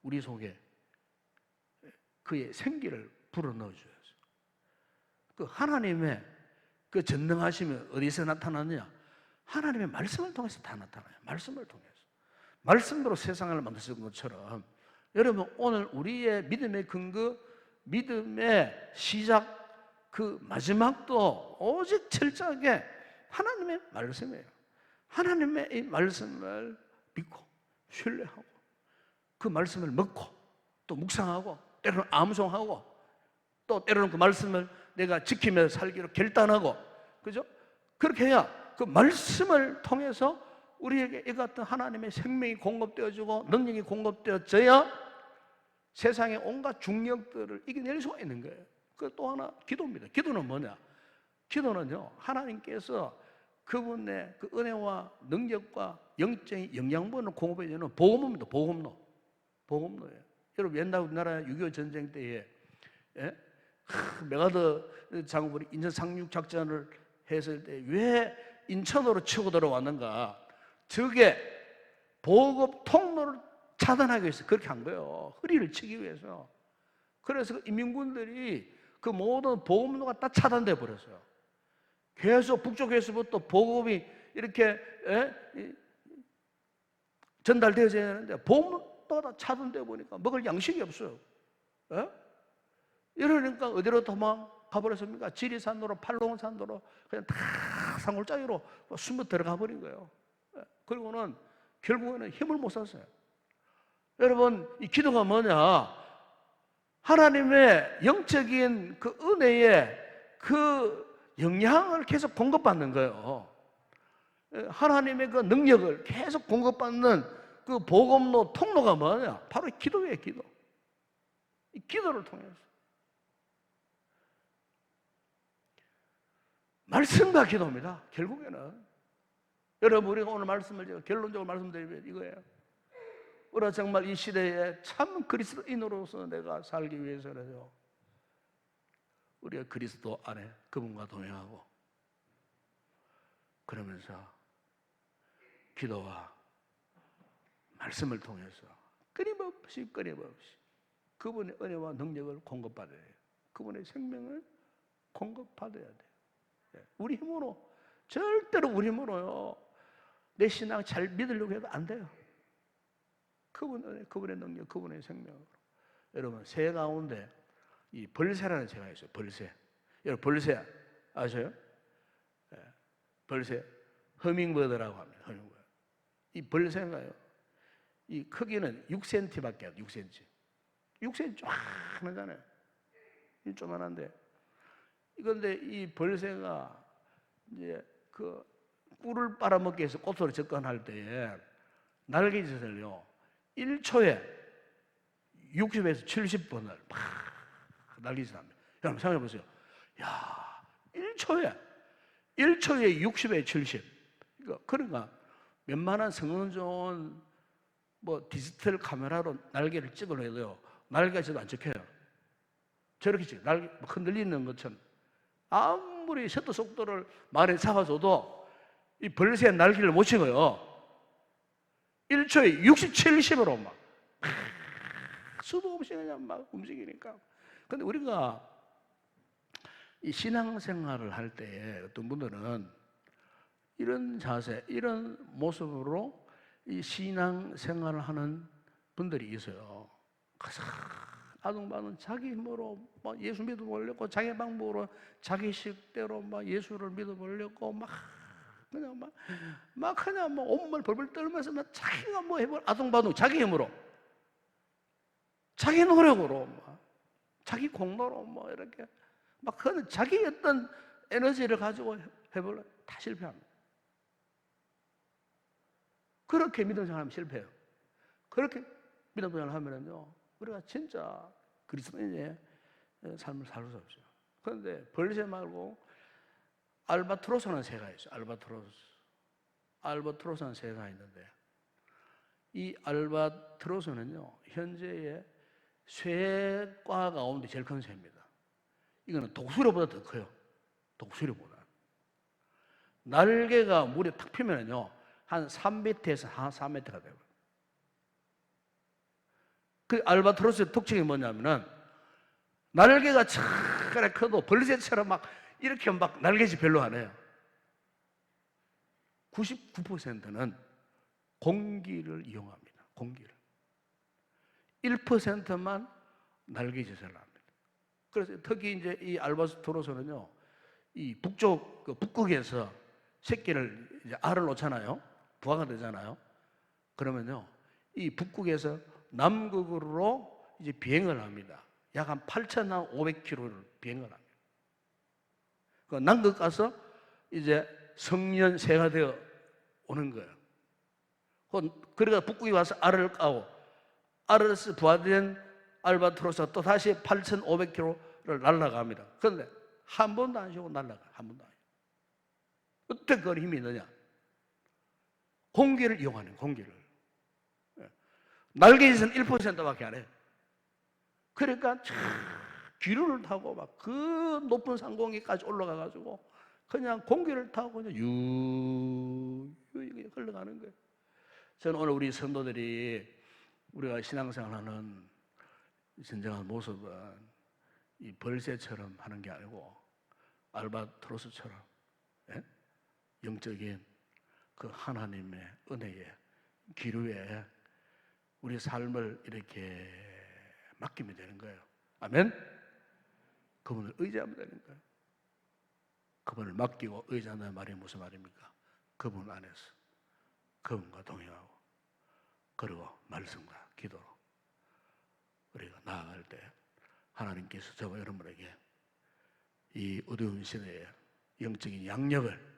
우리 속에 그의 생기를 불어넣어 주셨어요. 그 하나님의 그 전능하심이 어디서 나타나느냐? 하나님의 말씀을 통해서 다 나타나요. 말씀을 통해서. 말씀으로 세상을 만드신 것처럼 여러분 오늘 우리의 믿음의 근거, 믿음의 시작, 그 마지막도 오직 철저하게 하나님의 말씀이에요. 하나님의 이 말씀을 믿고 신뢰하고 그 말씀을 먹고 또 묵상하고 때로는 암송하고 또 때로는 그 말씀을 내가 지키면서 살기로 결단하고 그죠? 그렇게 해야 그 말씀을 통해서 우리에게 이 같은 하나님의 생명이 공급되어지고 능력이 공급되어져야 세상의 온갖 중력들을 이겨낼 수가 있는 거예요. 그 또 하나 기도입니다. 기도는 뭐냐? 기도는요 하나님께서 그분의 그 은혜와 능력과 영적인 영양분을 공급해주는 보험입니다. 보험로예요. 여러분 옛날 우리나라 6.25 전쟁 때에 메가더 장군이 인천 상륙 작전을 했을 때 왜 인천으로 치고 들어왔는가? 적의 보급 통로를 차단하기 위해서 그렇게 한 거예요. 허리를 치기 위해서. 그래서 인민군들이 그 모든 보급로가 다 차단돼 버렸어요. 계속 북쪽에서부터 보급이 이렇게 전달되어져야 되는데 보급로가 다 차단돼 보니까 먹을 양식이 없어요. 이러니까 어디로 도망가 버렸습니까? 지리산으로 팔롱산으로 그냥 다 산골짜기로 숨어 들어가 버린 거예요. 그리고는 결국에는 힘을 못 썼어요. 여러분 이 기도가 뭐냐? 하나님의 영적인 그 은혜의 그 영향을 계속 공급받는 거예요. 하나님의 그 능력을 계속 공급받는 그 복음로 통로가 뭐냐? 바로 기도예요, 기도. 이 기도를 통해서. 말씀과 기도입니다, 결국에는. 여러분, 우리가 오늘 말씀을 제가 결론적으로 말씀드리면 이거예요. 우리가 정말 이 시대에 참 그리스도인으로서 내가 살기 위해서는요, 우리가 그리스도 안에 그분과 동행하고 그러면서 기도와 말씀을 통해서 끊임없이 그분의 은혜와 능력을 공급받아야 돼요. 그분의 생명을 공급받아야 돼요. 우리 힘으로, 절대로 우리 힘으로요 내 신앙 잘 믿으려고 해도 안 돼요. 그분의 능력, 그분의 생명으로. 여러분, 새 가운데 이 벌새라는 새가 있어요. 벌새. 여러분, 벌새 아세요? 벌새, 허밍버드라고 합니다. 허밍버드. 이 벌새가요, 이 크기는 6cm밖에 안 돼요. 6cm. 6cm 쫙 하잖아요. 이 조만한데. 이건데 이 벌새가 이제 그 꿀을 빨아먹기 위해서 꽃으로 접근할 때에 날개짓을요 1초에 60에서 70번을 막 날개짓합니다. 여러분 생각해 보세요. 야, 1초에 60에 70. 그러니까 웬만한 성능 좋은 뭐 디지털 카메라로 날개를 찍어내도요 날개가 저도 안 찍혀요. 저렇게 찍어요. 날개 흔들리는 것처럼. 아무리 셔터 속도를 많이 잡아줘도 이 벌새의 날개를 못 찍어요. 1초에 60, 70으로 막 수도 없이 그냥 막 움직이니까. 근데 우리가 이 신앙생활을 할 때에 어떤 분들은 이런 자세, 이런 모습으로 이 신앙생활을 하는 분들이 있어요. 아둥바둥 자기 힘으로 막 예수 믿어보려고, 자기 방법으로, 자기 식대로 막 예수를 믿어보려고 막 그냥 막 그냥 뭐 온몸을 벌벌 떨면서 막 자기가 뭐 해볼 아둥바둥 자기 힘으로, 자기 노력으로, 막 자기 공로로 뭐 이렇게 막 그는 자기 어떤 에너지를 가지고 해볼래 다 실패합니다. 그렇게 믿음 생활하면 실패해요. 그렇게 믿음 생활을 하면은요, 우리가 진짜 그리스도인의 삶을 살 수 없어요. 그런데 벌새 말고 알바트로스는 새가 있어요. 알바트로스는 새가 있는데, 이 알바트로스는요, 현재의 쇠과 가운데 제일 큰 새입니다. 이거는 독수리보다 더 커요. 독수리보다. 날개가 물에 탁 피면은요, 한 3m에서 한 4m가 돼요. 그 알바트로스의 특징이 뭐냐면은, 날개가 차라리 커도 벌새처럼 막 이렇게 막 날개짓 별로 안 해요. 99%는 공기를 이용합니다. 공기를. 1%만 날개짓을 합니다. 그래서 특히 이제 이 알바트로스는요, 이 북극에서 새끼를 이제 알을 놓잖아요. 부화가 되잖아요. 그러면요, 이 북극에서 남극으로 이제 비행을 합니다. 약 한 8,500km를 비행을 합니다. 그 남극 가서 이제 성년 새가 되어 오는 거예요. 그러니까 북극에 와서 알을 까고, 알에서 부화된 알바트로스가 또 다시 8,500km를 날아갑니다. 그런데 한 번도 안 쉬고 날아가요. 한 번도 안 쉬고. 어떻게 그 힘이 있느냐? 공기를 이용하는, 공기를. 날개짓은 1%밖에 안 해요. 그러니까 기류를 타고 막 그 높은 상공에까지 올라가가지고 그냥 공기를 타고 그냥 유유히 흘러가는 거예요. 저는 오늘 우리 성도들이 우리가 신앙생활하는 진정한 모습은 이 벌새처럼 하는 게 아니고 알바트로스처럼, 예? 영적인 그 하나님의 은혜에, 기류에 우리 삶을 이렇게 맡기면 되는 거예요. 아멘? 그분을 의지하면 되는 거예요. 그분을 맡기고 의지한다는 말이 무슨 말입니까? 그분 안에서 그분과 동행하고, 그리고 말씀과 기도로 우리가 나아갈 때 하나님께서 저와 여러분에게 이 어두운 시대에 영적인 양력을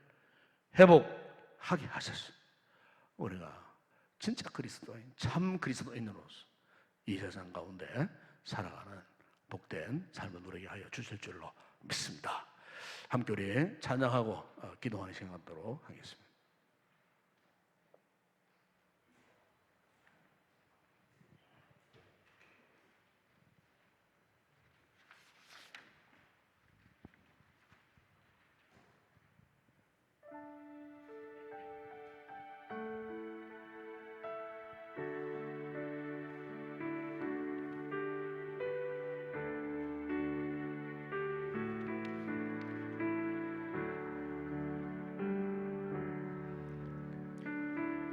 회복하게 하셔서 우리가 진짜 그리스도인, 참 그리스도인으로서 이 세상 가운데 살아가는 복된 삶을 누리게 하여 주실 줄로 믿습니다. 함께 우리 찬양하고 기도하는 시간 갖도록 하겠습니다.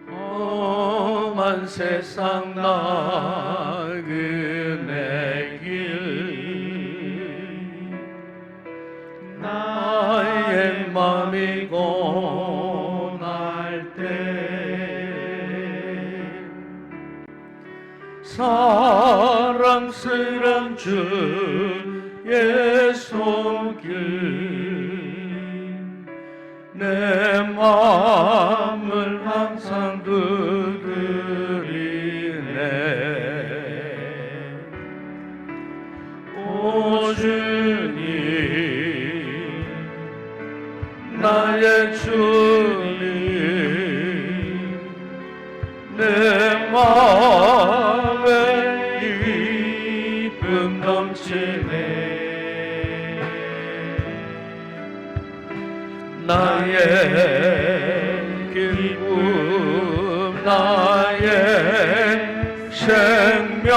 험한 세상 나그네 길, 나의 맘이 고날 때 사랑스런 주의 손길 내 마음을 항상 두드리네. 오 주님, 나의 주님, 내 마음에 기쁨 넘치네. 나의 기쁨, 나의 생명,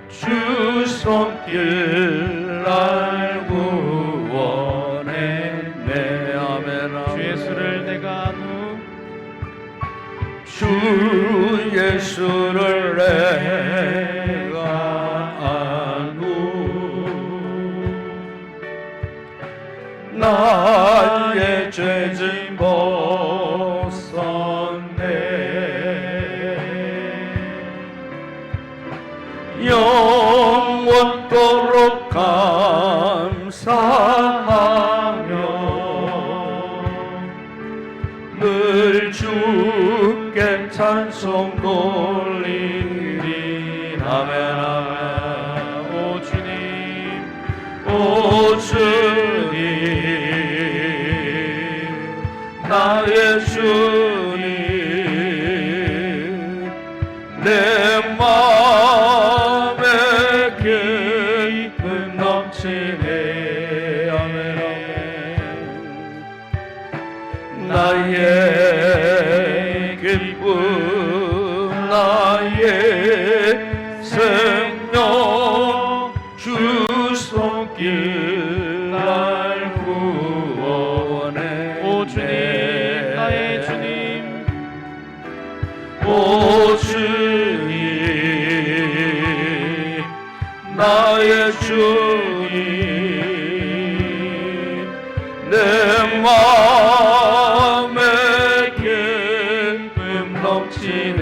주 손길 알고 예수를 내가 알고 나의 죄짐 벗었네. 영원토록 감사하며 늘 주께 찬송 돌리리. 아멘 아멘. 오 주님 오 주님 나의 주님 내 마음에 기쁨 넘치네. 아멘 아멘. 나의 기쁨 나의 생명 주 손길 날 구원해. 오 주님 나의 주님 오 주님 나의 주님 내 마음에 기쁨 넘치네.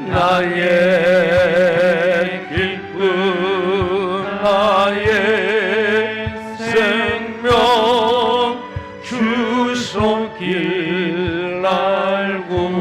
나의 기쁨 나의 생명 주 손길 날 구원했네.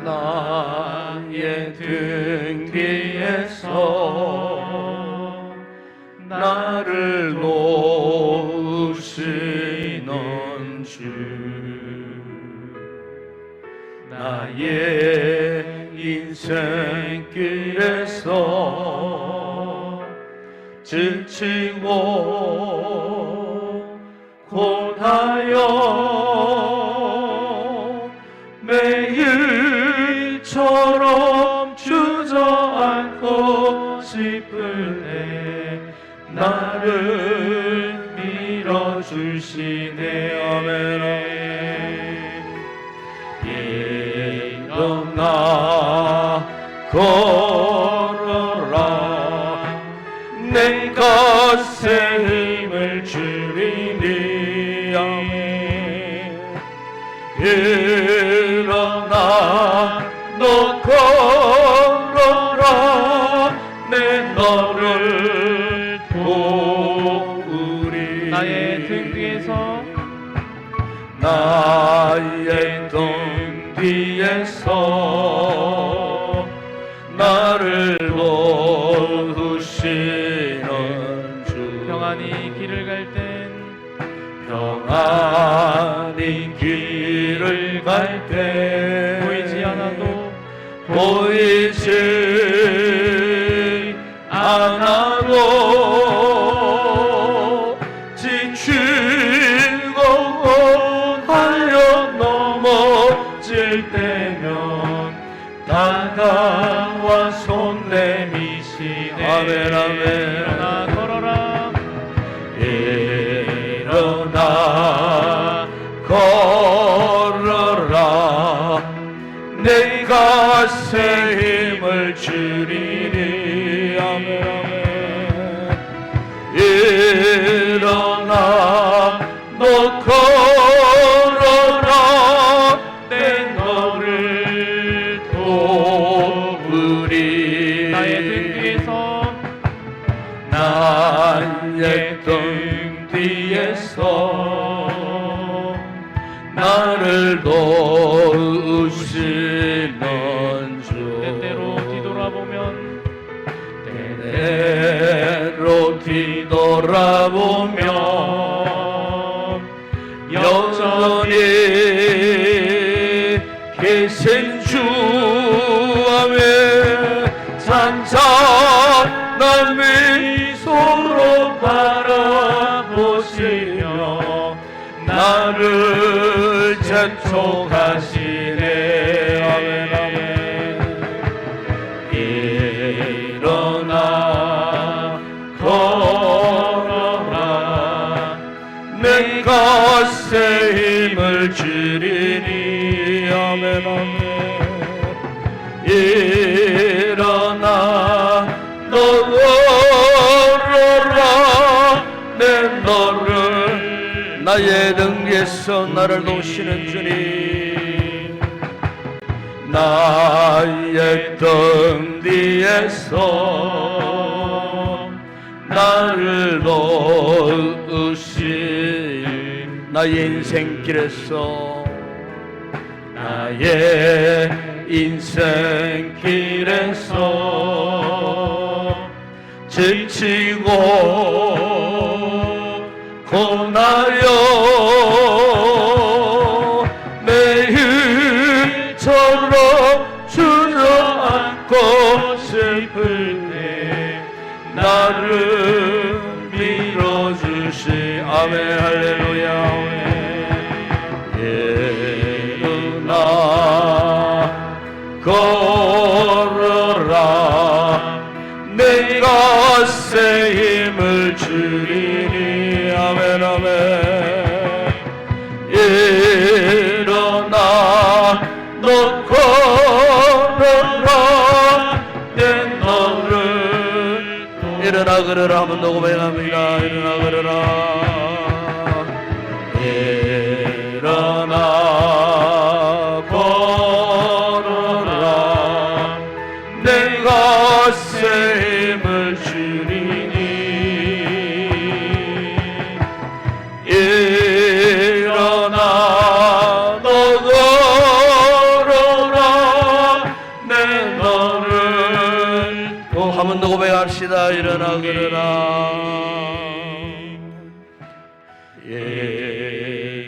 나의 등 뒤에서 나를 놓으시는 주 나의 인생길에서 지치고 고다여 매일처럼 주저앉고 싶을 때 나를 밀어주시네. 아멘 일어나 걸어라 내 것에 힘을 주리니. 아멘 일어나 너 걸어라 내 너를 도우리. 나의 등 뒤에서 나의 등 뒤에서 나를 도우시는 주 평안히 길을 갈 땐 평안히 길을 갈 때 보이지 않아도 보이지 않아도 지치고 하여 넘어질 때면 다가와 손 내미시네. 아멘 아멘. 일어나 걸어라 일어나 걸어라 내 것에 힘을 주리니. 아멘 아멘. 일어나 너 걸어라 내 너를 도우리. 나의 등 뒤에서 나의 등 뒤에서 나를 도우시는 주 때때로 뒤돌아보면 때때로 뒤돌아보면 여전히 계신 주 앞에 잔잔한 미소로 바라 나를 재촉하시네. 아멘 아멘. 일어나 걸어라 내 것에 힘을 주리니. 아멘 아멘. 일어나 너 걸어라 내 너를 나의 등 위에서 나를 놓으시는 주님, 나의 등 뒤에서 나를 놓으신 나의 인생길에서 나의 인생길에서 지치고 고나여 매일처럼 주저앉고 싶을 때 나를 밀어주시. 아멘 할렐루야. 일어나 걸어라 내 것에 힘을 주리니. 아멘 아멘. 일어나 너 걸어라 내 너를. 일어나 걸어라 한번 더 고백합니다. 일어나 걸어라. 일어나 걸어라 내 것에 힘을 주리니. 일어나 너 걸어라 내 너를. 또 한 번 더 고백합시다. 일어나 걸어라.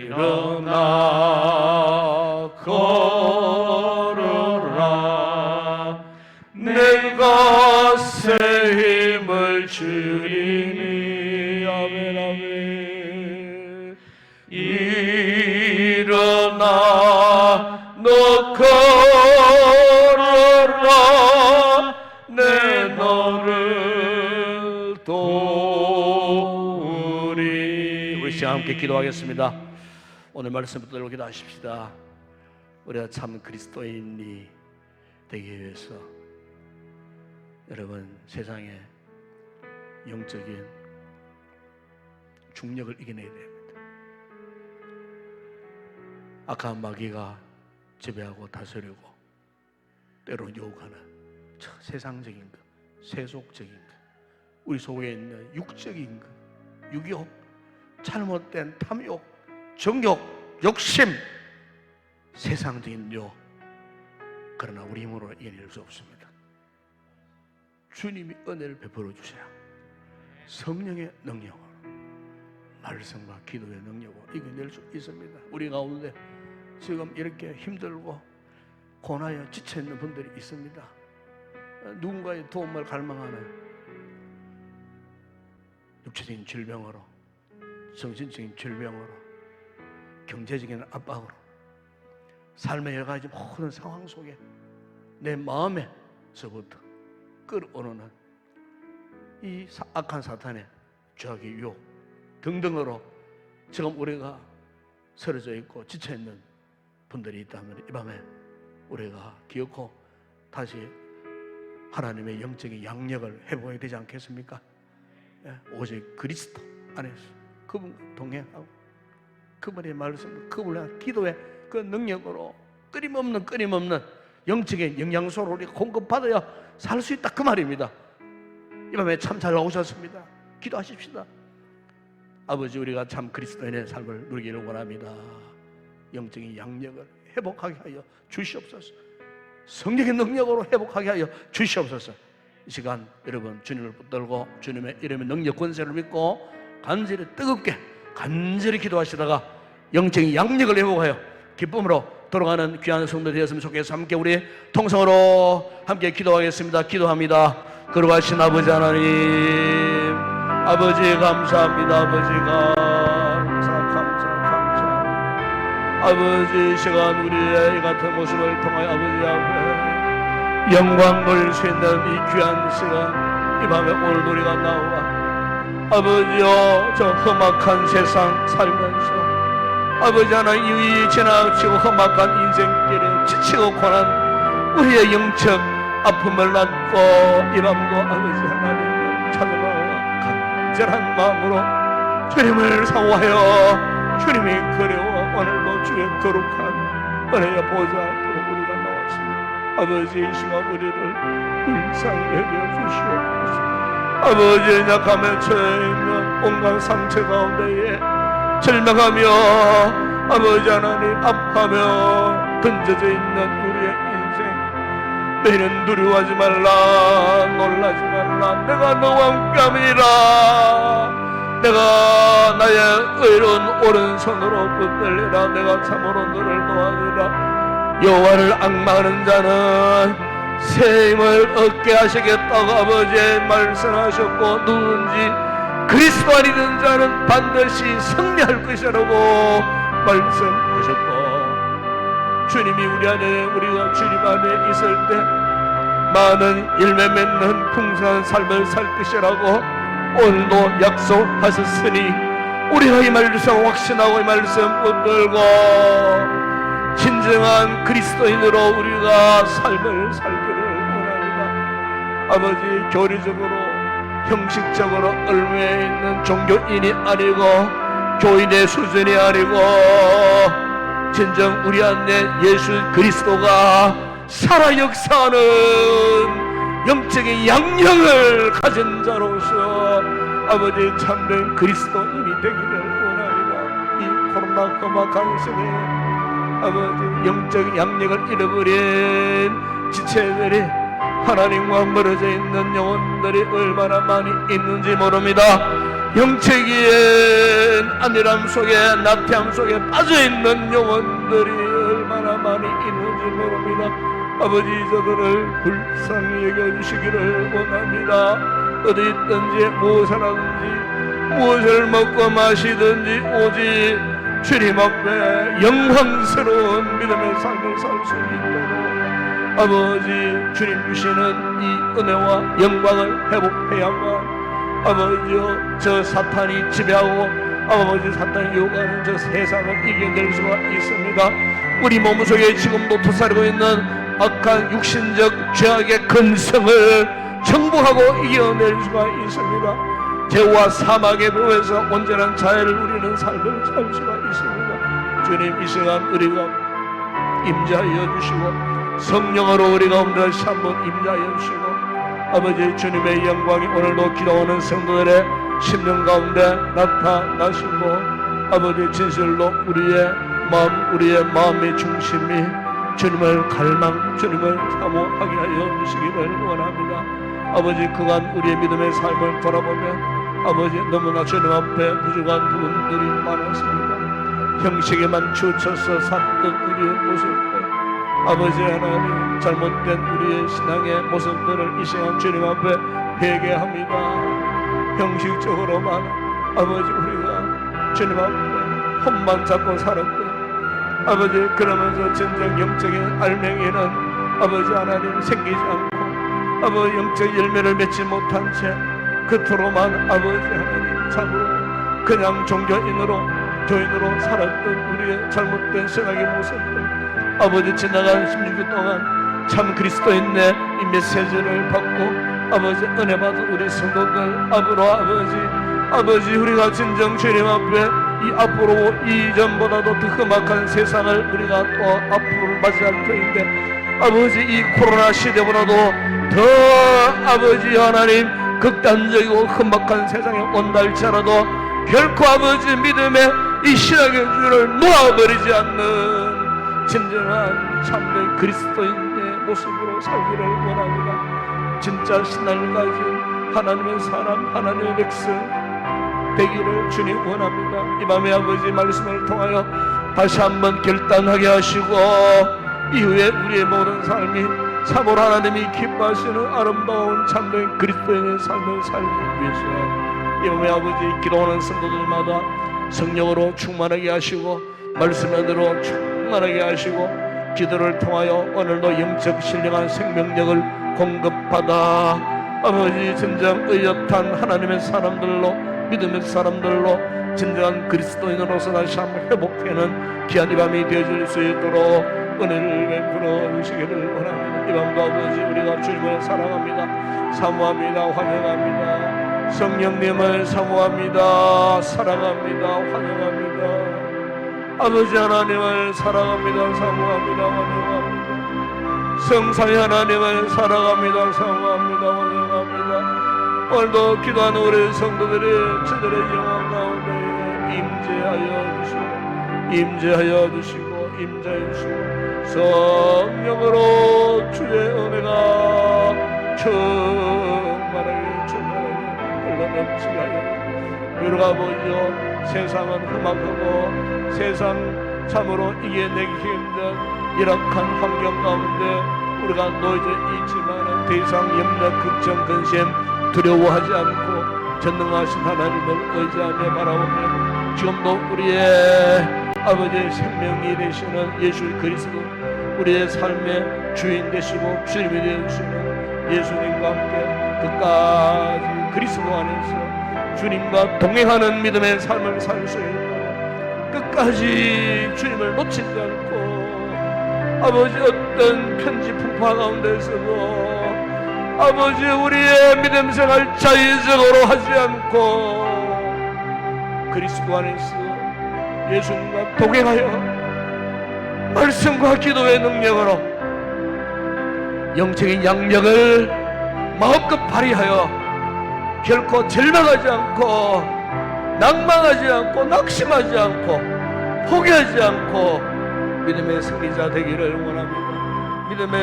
일어나 걸어라 내 것에 힘을 주리니. 아멘 아멘. 일어나 너 걸어라 내 너를 도우리. 우리 시간 함께 기도하겠습니다. 오늘 말씀 붙들고 기도하십시다. 우리가 참 그리스도인이 되기 위해서 여러분 세상의 영적인 중력을 이겨내야 됩니다. 악한 마귀가 지배하고 다스리고 때로 유혹하는 저 세상적인 것, 세속적인 것, 우리 속에 있는 육적인 것, 유욕, 잘못된 탐욕, 정욕, 욕심, 세상적인 요. 그러나 우리 힘으로 이겨낼 수 없습니다. 주님이 은혜를 베풀어 주셔야 성령의 능력으로, 말씀과 기도의 능력으로 이겨낼 수 있습니다. 우리 가운데 지금 이렇게 힘들고 고나여 지쳐있는 분들이 있습니다. 누군가의 도움을 갈망하는 육체적인 질병으로, 정신적인 질병으로, 경제적인 압박으로, 삶의 여러 가지 모든 상황 속에 내 마음에서부터 끌어오르는 이 악한 사탄의 죄악의 유혹 등등으로 지금 우리가 쓰러져 있고 지쳐있는 분들이 있다면 이 밤에 우리가 기억하고 다시 하나님의 영적인 양력을 회복해야 되지 않겠습니까? 오직 그리스도 안에서 그분과 동행하고 그분의 말씀, 그분의 기도의 그 능력으로 끊임없는 영적인 영양소를 우리가 공급받아야 살 수 있다 그 말입니다. 이 밤에 참 잘 나오셨습니다. 기도하십시다. 아버지, 우리가 참 그리스도인의 삶을 누리기를 원합니다. 영적인 양력을 회복하게 하여 주시옵소서. 성령의 능력으로 회복하게 하여 주시옵소서. 이 시간 여러분 주님을 붙들고 주님의 이름의 능력 권세를 믿고 간절히 뜨겁게 간절히 기도하시다가 영적인 양력을 회복하여 기쁨으로 돌아가는 귀한 성도 되었으면 좋겠습니다. 함께 우리 통성으로 함께 기도하겠습니다. 기도합니다. 거룩하신 아버지 하나님, 아버지 감사합니다. 아버지가 감사 아버지 이 시간 우리의 이 같은 모습을 통하여 아버지 앞에 영광 돌릴 수 있는 이 귀한 시간 이 밤에 오늘 우리가 나와 아버지여 저 험악한 세상 살면서 아버지 하나님 이 지나치고 험악한 인생길에 지치고 고난 우리의 영적 아픔을 안고 이 밤도 아버지 하나님을 찾아나와 간절한 마음으로 주님을 사모하여 주님이 그리워 오늘도 주의 거룩한 은혜의 보좌 앞으로 우리가 나왔습니다. 아버지 이 시간 우리를 불쌍히 여겨주시옵소서. 아버지 약함에 처해 있는 온갖 상처 가운데에 절망하며 아버지 하나님 아파하며 던져져 있는 우리의 인생 너희는 두려워하지 말라 놀라지 말라 내가 너와 함께함이라 내가 나의 의로운 오른손으로 붙들리라 내가 참으로 너를 도와주라 여호와를 앙망하는 자는 새 힘을 얻게 하시겠다고 아버지 말씀하셨고 누군지 그리스도 안이든 자는 반드시 승리할 것이라고 말씀하셨고 주님이 우리 안에 우리가 주님 안에 있을 때 많은 열매 맺는 풍성한 삶을 살 것이라고 오늘도 약속하셨으니 우리가 이 말씀 확신하고 이 말씀 붙들고 진정한 그리스도인으로 우리가 삶을 살기를 원합니다. 아버지 교리적으로 형식적으로 얼매에 있는 종교인이 아니고 교인의 수준이 아니고 진정 우리 안에 예수 그리스도가 살아 역사하는 영적인 양령을 가진 자로서 아버지 참된 그리스도인이 되기를 원합니다. 이 코로나 험악한 시대에 아버지 영적 양력을 잃어버린 지체들이 하나님과 멀어져 있는 영혼들이 얼마나 많이 있는지 모릅니다. 영적인 안일함 속에 나태함 속에 빠져있는 영혼들이 얼마나 많이 있는지 모릅니다. 아버지 저들을 불쌍히 여겨주시기를 원합니다. 어디 있든지 무엇을 하든지 무엇을 먹고 마시든지 오직 주님 앞에 영광스러운 믿음의 삶을 살 수 있도록 아버지 주님 주시는 이 은혜와 영광을 회복해야만 아버지여 저 사탄이 지배하고 아버지 사탄이 요구하는 저 세상을 이겨낼 수가 있습니다. 우리 몸속에 지금도 도사리고 있는 악한 육신적 죄악의 근성을 정복하고 이겨낼 수가 있습니다. 죄와 사막의 도에서 온전한 자유를 누리는 삶을 살 수가 있습니다. 주님 이 시간 우리가 임재하여 주시고 성령으로 우리 가운데 다시 한번 임재하여 주시고 아버지 주님의 영광이 오늘도 기도하는 성도들의 심령 가운데 나타나시고 아버지 진실로 우리의 마음의 중심이 주님을 갈망 주님을 사모하게 하여 주시기를 원합니다. 아버지 그간 우리의 믿음의 삶을 돌아보면 아버지 너무나 주님 앞에 부족한 부분들이 많았습니다. 형식에만 치우쳐서 살던 우리의 모습들 아버지 하나님 잘못된 우리의 신앙의 모습들을 이 시간 주님 앞에 회개합니다. 형식적으로만 아버지 우리가 주님 앞에 험만 잡고 살았던 아버지 그러면서 진정 영적인 알맹이는 아버지 하나님 생기지 않고 아버지 영적 열매를 맺지 못한 채 그토록만 아버지 하나님 참으로 그냥 종교인으로 교인으로 살았던 우리의 잘못된 신앙의 모습들 아버지 지나간 16주 동안 참 그리스도인의 이 메시지를 받고 아버지 은혜 받은 우리 성도들 앞으로 아버지 우리가 진정 주님 앞에 이 앞으로 이전보다도 더 험악한 세상을 우리가 또 앞으로 맞이할 터인데 아버지 이 코로나 시대보다도 더 아버지 하나님 극단적이고 험악한 세상에 온다 할지라도 결코 아버지 믿음의 이 신앙의 줄을 놓아버리지 않는 진정한 참된 그리스도인의 모습으로 살기를 원합니다. 진짜 신앙을 가진 하나님의 사람 하나님의 백성 되기를 주님 원합니다. 이 밤에 아버지 말씀을 통하여 다시 한번 결단하게 하시고 이후에 우리의 모든 삶이 참으로 하나님이 기뻐하시는 아름다운 참된 그리스도인의 삶을 살기 위해서 이 밤에 아버지 기도하는 성도들마다 성령으로 충만하게 하시고 말씀으로 충만하게 하시고 기도를 통하여 오늘도 영적 신령한 생명력을 공급받아 아버지 진정 의젓한 하나님의 사람들로 믿음의 사람들로 진정한 그리스도인으로서 다시 한번 회복되는 귀한 이 밤이 되어질 수 있도록 은혜를 베풀어 주시기를 원합니다. 이 밤도 아버지 우리가 주님을 사랑합니다. 사모합니다. 환영합니다. 성령님을 사모합니다. 사랑합니다. 환영합니다. 아버지 하나님을 사랑합니다. 사모합니다. 환영합니다. 성삼위 하나님을 사랑합니다. 사모합니다. 환영합니다. 오늘도 기도하는 우리 성도들이 저들의 영혼 가운데 임재하여 주시고 임재하여 주시고 임재하여 주시고 성령으로 주의 은혜가 충만하게 흘러넘치게 하여 우리가 보죠. 세상은 험악하고 세상 참으로 이겨내기 힘든 열악한 환경 가운데 우리가 놓여져 있지만 더 이상 염려 걱정 근심 두려워하지 않고 전능하신 하나님을 의지하며 바라보며 지금도 우리의 아버지의 생명이 되시는 예수 그리스도 우리의 삶의 주인 되시고 주님이 되시는 예수님과 함께 끝까지 그리스도 안에서 주님과 동행하는 믿음의 삶을 살 수 있도록 끝까지 주님을 놓치지 않고 아버지 어떤 편지 풍파 가운데서도 아버지 우리의 믿음 생활 자의적으로 하지 않고 그리스도 안에서 예수님과 동행하여 말씀과 기도의 능력으로 영적인 양력을 마음껏 발휘하여 결코 절망하지 않고 낭망하지 않고 낙심하지 않고 포기하지 않고 믿음의 승리자 되기를 원합니다. 믿음의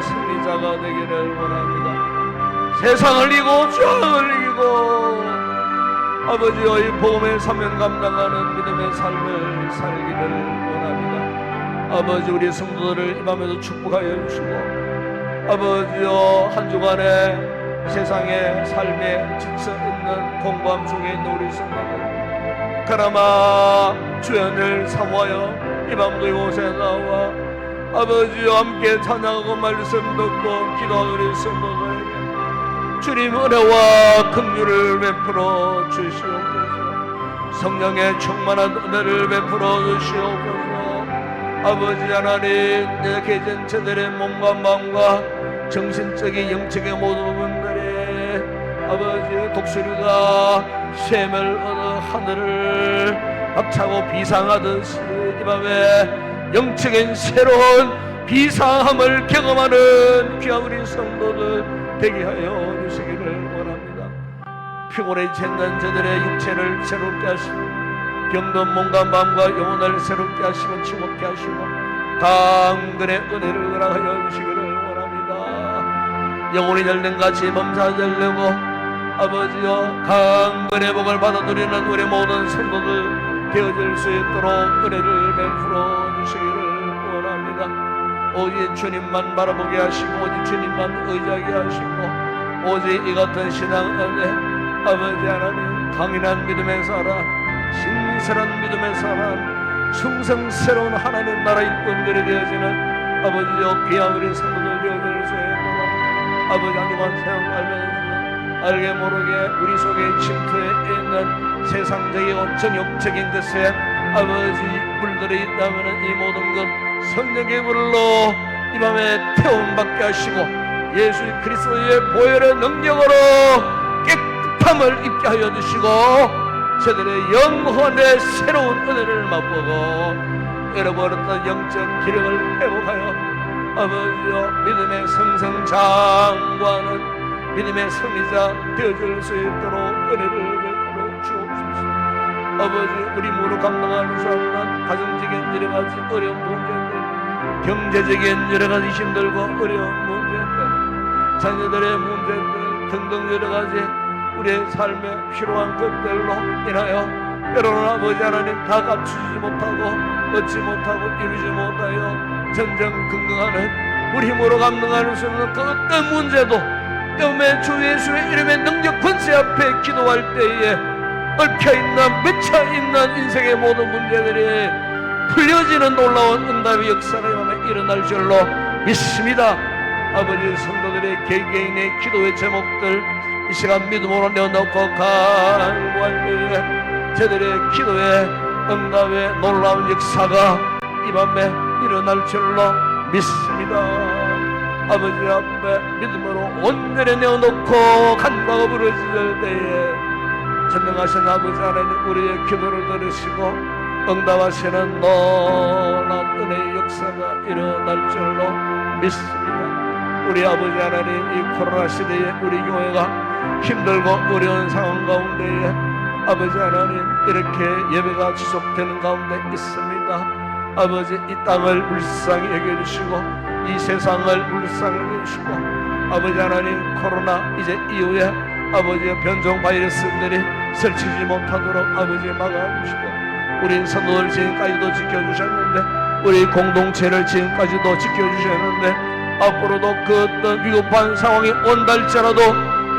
승리자가 되기를 원합니다. 세상을 이기고 죄악을 이기고 아버지의 복음의 사명 감당하는 믿음의 삶을 살기를 원합니다. 아버지 우리 성도들을 이 밤에도 축복하여 주시고 아버지여 한 주간에 세상의 삶에 지쳐있는 공고함 속에 있는 우리 성도들 그나마 주연을 사모하여 이 밤도 이곳에 나와 아버지와 함께 찬양하고 말씀 듣고 기도하는 우리 성도들에게 주님 은혜와 긍휼을 베풀어 주시옵소서. 성령의 충만한 은혜를 베풀어 주시옵소서. 아버지 하나님 내 계전 저들의 몸과 마음과 정신적인 영적인 모든 분들이 아버지 독수리가 샘을 얻어 하늘을 박차고 비상하듯이 이 밤에 영적인 새로운 비상함을 경험하는 귀한 우리 성도들 되게 하여 주시기를 원합니다. 피곤에 짖는 저들의 육체를 새롭게 하시고 병든 몸과 마음과 영혼을 새롭게 하시고 치료케 하시고 강건의 은혜를 허락하여 주시기를 원합니다. 영혼이 열린같이 범사 열리고 아버지여 강건의 복을 받아 누리는 우리 모든 성도들 되어질 수 있도록 은혜를 베풀어 주시기를 원합니다. 오직 주님만 바라보게 하시고 오직 주님만 의지하게 하시고 오직 이 같은 신앙 안에 아버지 하나님 강인한 믿음의 사람 신실한 믿음의 사람 충성스러운 하나님 나라 일꾼들이 되어지는 아버지여 귀한 우리 성도들 되어질 수 있도록 아버지 한 주간 생활하면서 알게 모르게 우리 속에 침투해 있는 세상적이고 정욕적인 것에 아버지 물들이 있다면 이 모든 것 성령의 불로 이 밤에 태움받게 하시고 예수 그리스도의 보혈의 능력으로 깨끗함을 입게 하여 주시고 저들의 영혼의 새로운 은혜를 맛보고 잃어버렸던 영적 기력을 회복하여 아버지여 믿음의 승승장구하는 믿음의 승리자 되어줄 수 있도록 은혜를 베풀어 주옵소서. 아버지 우리 무릎 감당할 수 없는 가정적인 여러 가지 어려운 문제들 경제적인 여러 가지 힘들고 어려운 문제들 자녀들의 문제들 등등 여러 가지 우리의 삶에 필요한 것들로 인하여 때로는 아버지 하나님 다 갖추지 못하고 얻지 못하고 이루지 못하여 전정 긍긍하는 우리 힘으로 감당할 수 없는 그 어떤 문제도 때문에 주 예수의 이름의 능력 권세 앞에 기도할 때에 얽혀있는 맺혀있는 인생의 모든 문제들이 풀려지는 놀라운 응답의 역사가 이 밤에 일어날 줄로 믿습니다. 아버지 성도들의 개개인의 기도의 제목들 이 시간 믿음으로 내어놓고 간구할 때에 저들의 기도의 응답의 놀라운 역사가 이 밤에 일어날 줄로 믿습니다. 아버지 앞에 믿음으로 온전히 내어놓고 간구하고 부르짖을 때에 전능하신 아버지 하나님 우리의 기도를 들으시고 응답하시는 놀라운 은혜의 역사가 일어날 줄로 믿습니다. 우리 아버지 하나님 이 코로나 시대에 우리 교회가 힘들고 어려운 상황 가운데에 아버지 하나님 이렇게 예배가 지속되는 가운데 있습니다. 아버지 이 땅을 불쌍히 여겨주시고 이 세상을 불쌍히 여겨주시고 아버지 하나님 코로나 이제 이후에 아버지의 변종 바이러스들이 설치지 못하도록 아버지 막아주시고 우리 성도들 지금까지도 지켜주셨는데 우리 공동체를 지금까지도 지켜주셨는데 앞으로도 그 어떤 위급한 상황이 온달지라도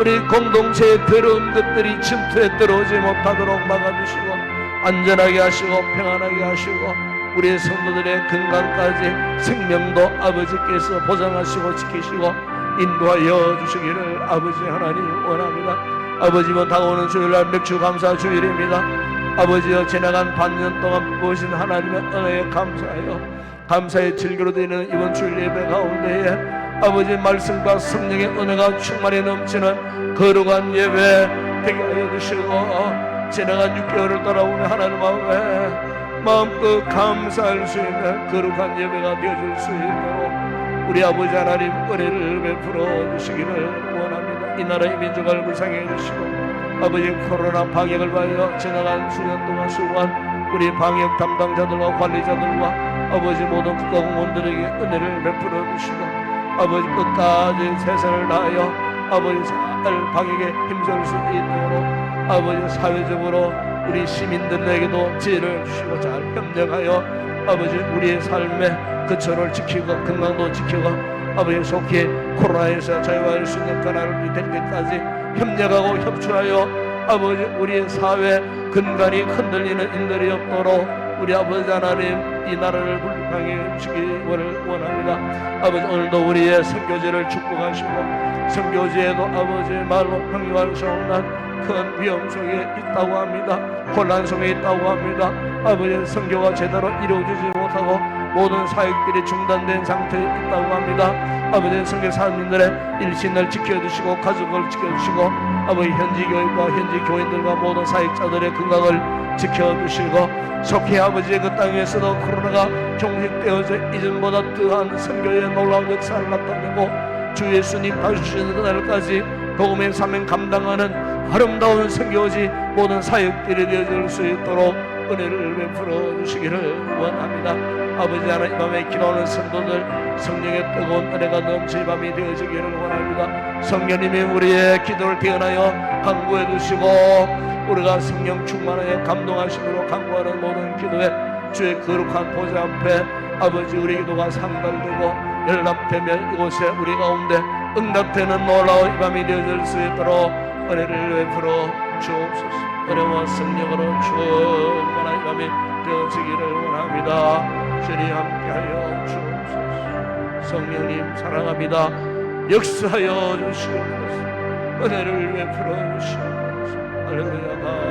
우리 공동체의 더러운 것들이 침투에 들어오지 못하도록 막아주시고 안전하게 하시고 평안하게 하시고 우리 성도들의 건강까지 생명도 아버지께서 보장하시고 지키시고 인도하여 주시기를 아버지 하나님 원합니다. 아버지만 다가오는 주일날 맥주 감사 주일입니다. 아버지여 지나간 반년 동안 보신 하나님의 은혜에 감사하여 감사의 즐거로 되는 이번 주일 예배 가운데에 아버지 말씀과 성령의 은혜가 충만히 넘치는 거룩한 예배 되게 하여 주시고 지나간 6개월을 돌아오며 하나님 앞에 마음껏 감사할 수 있는 거룩한 예배가 되어줄 수 있도록 우리 아버지 하나님 은혜를 베풀어 주시기를 원합니다. 이 나라의 민족을 불쌍히 해주시고 아버지 코로나 방역을 위하여 지나간 수년 동안 수고한 우리 방역 담당자들과 관리자들과 아버지 모든 국가공무원들에게 은혜를 베풀어 주시고 아버지 끝까지 최선을 다하여 아버지 잘 방역에 힘쓸 수 있도록 아버지 사회적으로 우리 시민들에게도 지혜를 주시고 잘 협력하여 아버지 우리의 삶의 거처를 지키고 건강도 지키고 아버지 속히 코로나에서 자유할 수 있는 나라를 될 때까지 협력하고 협조하여 아버지 우리의 사회 근간이 흔들리는 일들이 없도록 우리 아버지 하나님 이 나라를 불쌍히 주시기를 원합니다. 아버지 오늘도 우리의 선교제를 축복하시고 선교제에도 아버지 말로 평유할 수 없는 큰 위험 속에 있다고 합니다. 혼란 속에 있다고 합니다. 아버지 선교가 제대로 이루어지지 못하고 모든 사역들이 중단된 상태에 있다고 합니다. 아버지 선교사님들의 일신을 지켜주시고 가족을 지켜주시고 아버지 현지 교회과 현지 교인들과 모든 사역자들의 건강을 지켜주시고 속히 아버지의 그 땅에서도 코로나가 종식되어져 이전보다 더한 선교의 놀라운 역사를 나타내고 주 예수님 다주시는 그날까지 복음의 사명 감당하는 아름다운 선교지 모든 사역들이 되어질 수 있도록 은혜를 베풀어 주시기를 원합니다. 아버지 하나님 밤에 기도하는 성도들 성령의 뜨거운 은혜가 넘칠 밤이 되어지기를 원합니다. 성령님이 우리의 기도를 대언하여 간구해 주시고 우리가 성령 충만하여 감동하심으로 간구하는 모든 기도에 주의 거룩한 보좌 앞에 아버지 우리 기도가 상달되고 연락되며 이곳에 우리 가운데 응답되는 놀라운 이 밤이 되어질 수 있도록 은혜를 베풀어 주옵소서. 은혜와 성령으로 충만한 이 밤이 되어지기를 원합니다. 주님 함께하여 주옵소서. 성령님 사랑합니다. 역사하여 주시옵소서. 은혜를 베풀어 주시옵소서. 할렐루야.